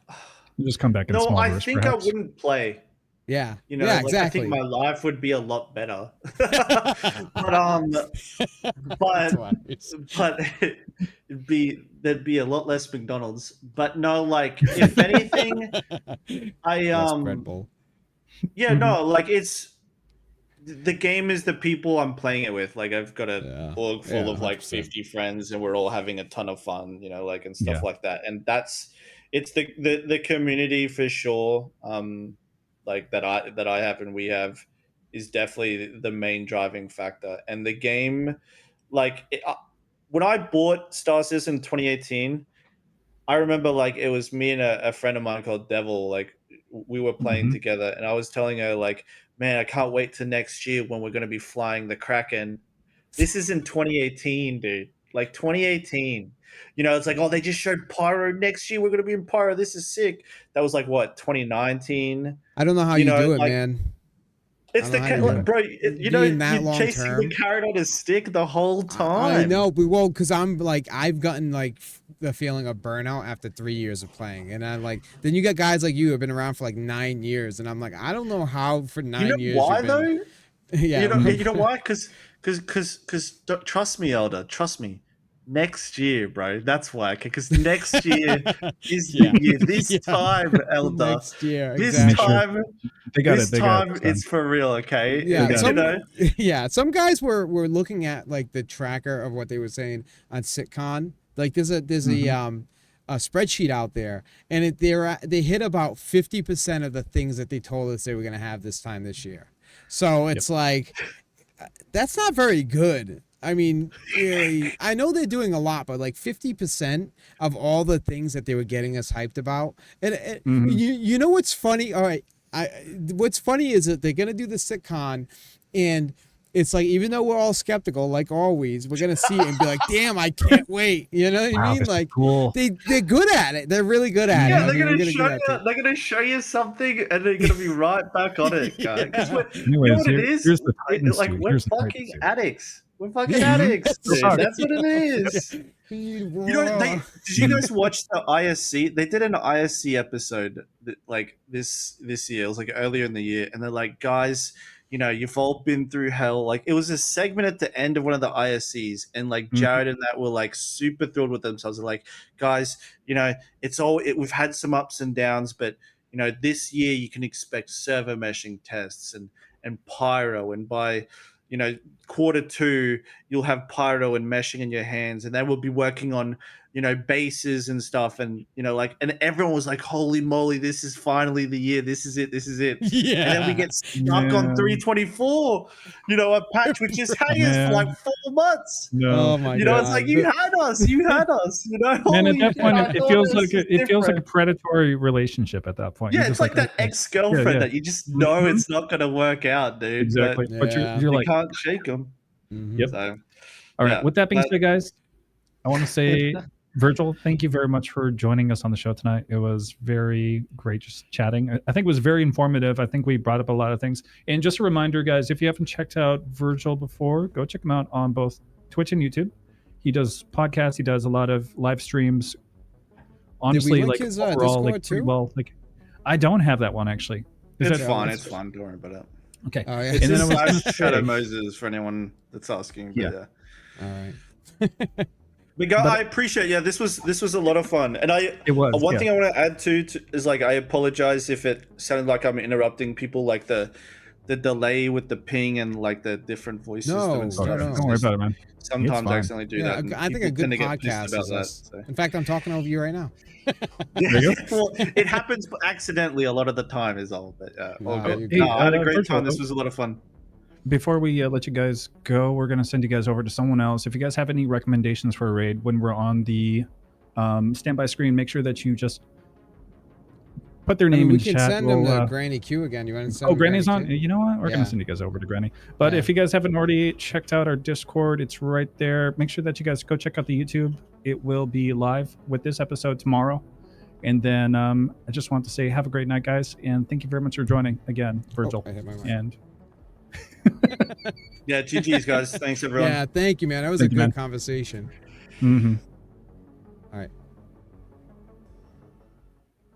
You just come back in No, small I bursts, think I perhaps. wouldn't play. Yeah. Yeah. Like I think Exactly. my life would be a lot better. But That's but hilarious. but there'd be a lot less McDonald's. But no, like if anything, I Less Red Bull. yeah, Hmm. no, like it's the game is the people I'm playing it with. Like I've got a Yeah. org full Yeah. of like 100%. 50 friends, and we're all having a ton of fun, like and stuff Yeah. like that. And it's the community for sure. Like that I have and we have is definitely the main driving factor. And the game, like when I bought Star Citizen in 2018, I remember like it was me and a friend of mine called Devil. Like we were playing Hmm. together, and I was telling her like, "Man, I can't wait to next year when we're going to be flying the Kraken." This is in 2018, dude. Like 2018. It's like, oh, they just showed Pyro next year. We're going to be in Pyro. This is sick. That was like what 2019. I don't know how you do it, Like man. I it's don't know the how you do Yeah. it. bro. Being that You're long chasing the term. carrot on a stick the whole I time. know, but well, because I'm like I've gotten like the feeling of burnout after 3 years of playing, and I'm like, then you got guys like you who have been around for like 9 years, and I'm like, I don't know how for You know 9 years you've why been, though? You yeah, know, Hmm. you know why? Because trust me, Elder. Trust me. Next year, bro. That's why. Okay, because next year is the yeah, year. This yeah, time, Elder. next year, This Make sure exactly. time. they got it. This They got it time, this time. it's for real. Okay. They Yeah, got it. yeah, some guys were looking at like the tracker of what they were saying on SitCon. Like there's Hmm. a spreadsheet out there, and they hit about 50% of the things that they told us they were gonna have this time this year. So Yep. it's like that's not very good. I mean, really, I know they're doing a lot, but like 50% of all the things that they were getting us hyped about. And Hmm. you know what's funny? All right, what's funny is that they're gonna do the sitcon, and it's like even though we're all skeptical, like always, we're gonna see it and be like, "Damn, I can't wait!" You know what I Wow, mean? this is Like cool. they're good at it. They're really good at it. Yeah, I Hmm. they're mean, we're gonna gonna show get you. at it. They're gonna show you something, and they're gonna be right back on it, guy. Because Yeah. you know Anyways, what it is? here's the Titan Like suit. we're Here's the Titan fucking suit. addicts. We're fucking Hmm. addicts, Real dude. talk. That's what it Yep. is. Did you Mhm. guys watch the ISC? They did an ISC episode like this year. It was like earlier in the year, and they're like, guys, you've all been through hell. Like it was a segment at the end of one of the ISCs, and like Mhm. Jared and that were like super thrilled with themselves. They're like, guys, we've had some ups and downs, but this year you can expect server meshing tests and pyro, and by quarter 2 you'll have pyro and meshing in your hands, and they will be working on bases and stuff, and and everyone was like, holy moly, this is finally the year, this is it. And then we Yeah. get stuck on Yeah. 324, a patch which just hangers for like Man. 4 months. No. Oh my It's like, god. you had us, Man, at holy that shit, point, I it thought feels this like was it feels like a different. predatory relationship at that point. Yeah, You're it's just like that okay. ex-girlfriend Yeah, yeah. that you just know Mhm. it's not going to work out, dude, but Exactly. But you're Yeah. you're you like, can't shake them. Mhm. yep. So, All right. yeah, With that being that said, guys, I want to say, Virgil, thank you very much for joining us on the show tonight. It was very great just chatting. I think it was very informative. I think we brought up a lot of things. And just a reminder, guys, if you haven't checked out Virgil before, go check him out on both Twitch and YouTube. He does podcasts. He does a lot of live streams. Did we Honestly, link like his overall, like Discord pretty too? well. Like, I don't have that one actually. Is it's that Yeah, fun. let's- It's fun. Don't worry about it. okay? Oh yeah. It's And then I just was gonna Shadow say, Moses for anyone that's asking. But Yeah. yeah. All right. But But- I appreciate. Yeah, this was a lot of fun. And It was, one yeah. thing I want to add to is, like, I apologize if it sounded like I'm interrupting people, like the delay with the ping and like the different voice system No, and Oh, stuff. no. It's don't worry just about it, man. It's sometimes I fine. accidentally do Yeah, that. And I think a people good tend to get pissed podcast about is that. us. So. In fact, I'm talking over you right now. There you go. Well, it happens accidentally a lot of the time, is all. But all Wow, good. you're Hey, No, I had a great Virgil, time. This was a lot of fun. before we let you guys go, we're going to send you guys over to someone else. If you guys have any recommendations for a raid when we're on the standby screen, make sure that you just put their I name mean, in we the can chat. send them We'll, to Granny Q again. You want to send oh, them Granny's Granny on. Q? You know what? We're going Yeah. to send you guys over to Granny. But Yeah. if you guys haven't already checked out our Discord, it's right there. Make sure that you guys go check out the YouTube. It will be live with this episode tomorrow. And then I just want to say have a great night, guys. And thank you very much for joining again, Virgil. I hit my mic. And Yeah, GG's, guys. Thanks, everyone. Yeah, thank you, man. That was Thank a you, good man. conversation. mm-hmm. All right.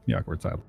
The awkward silence.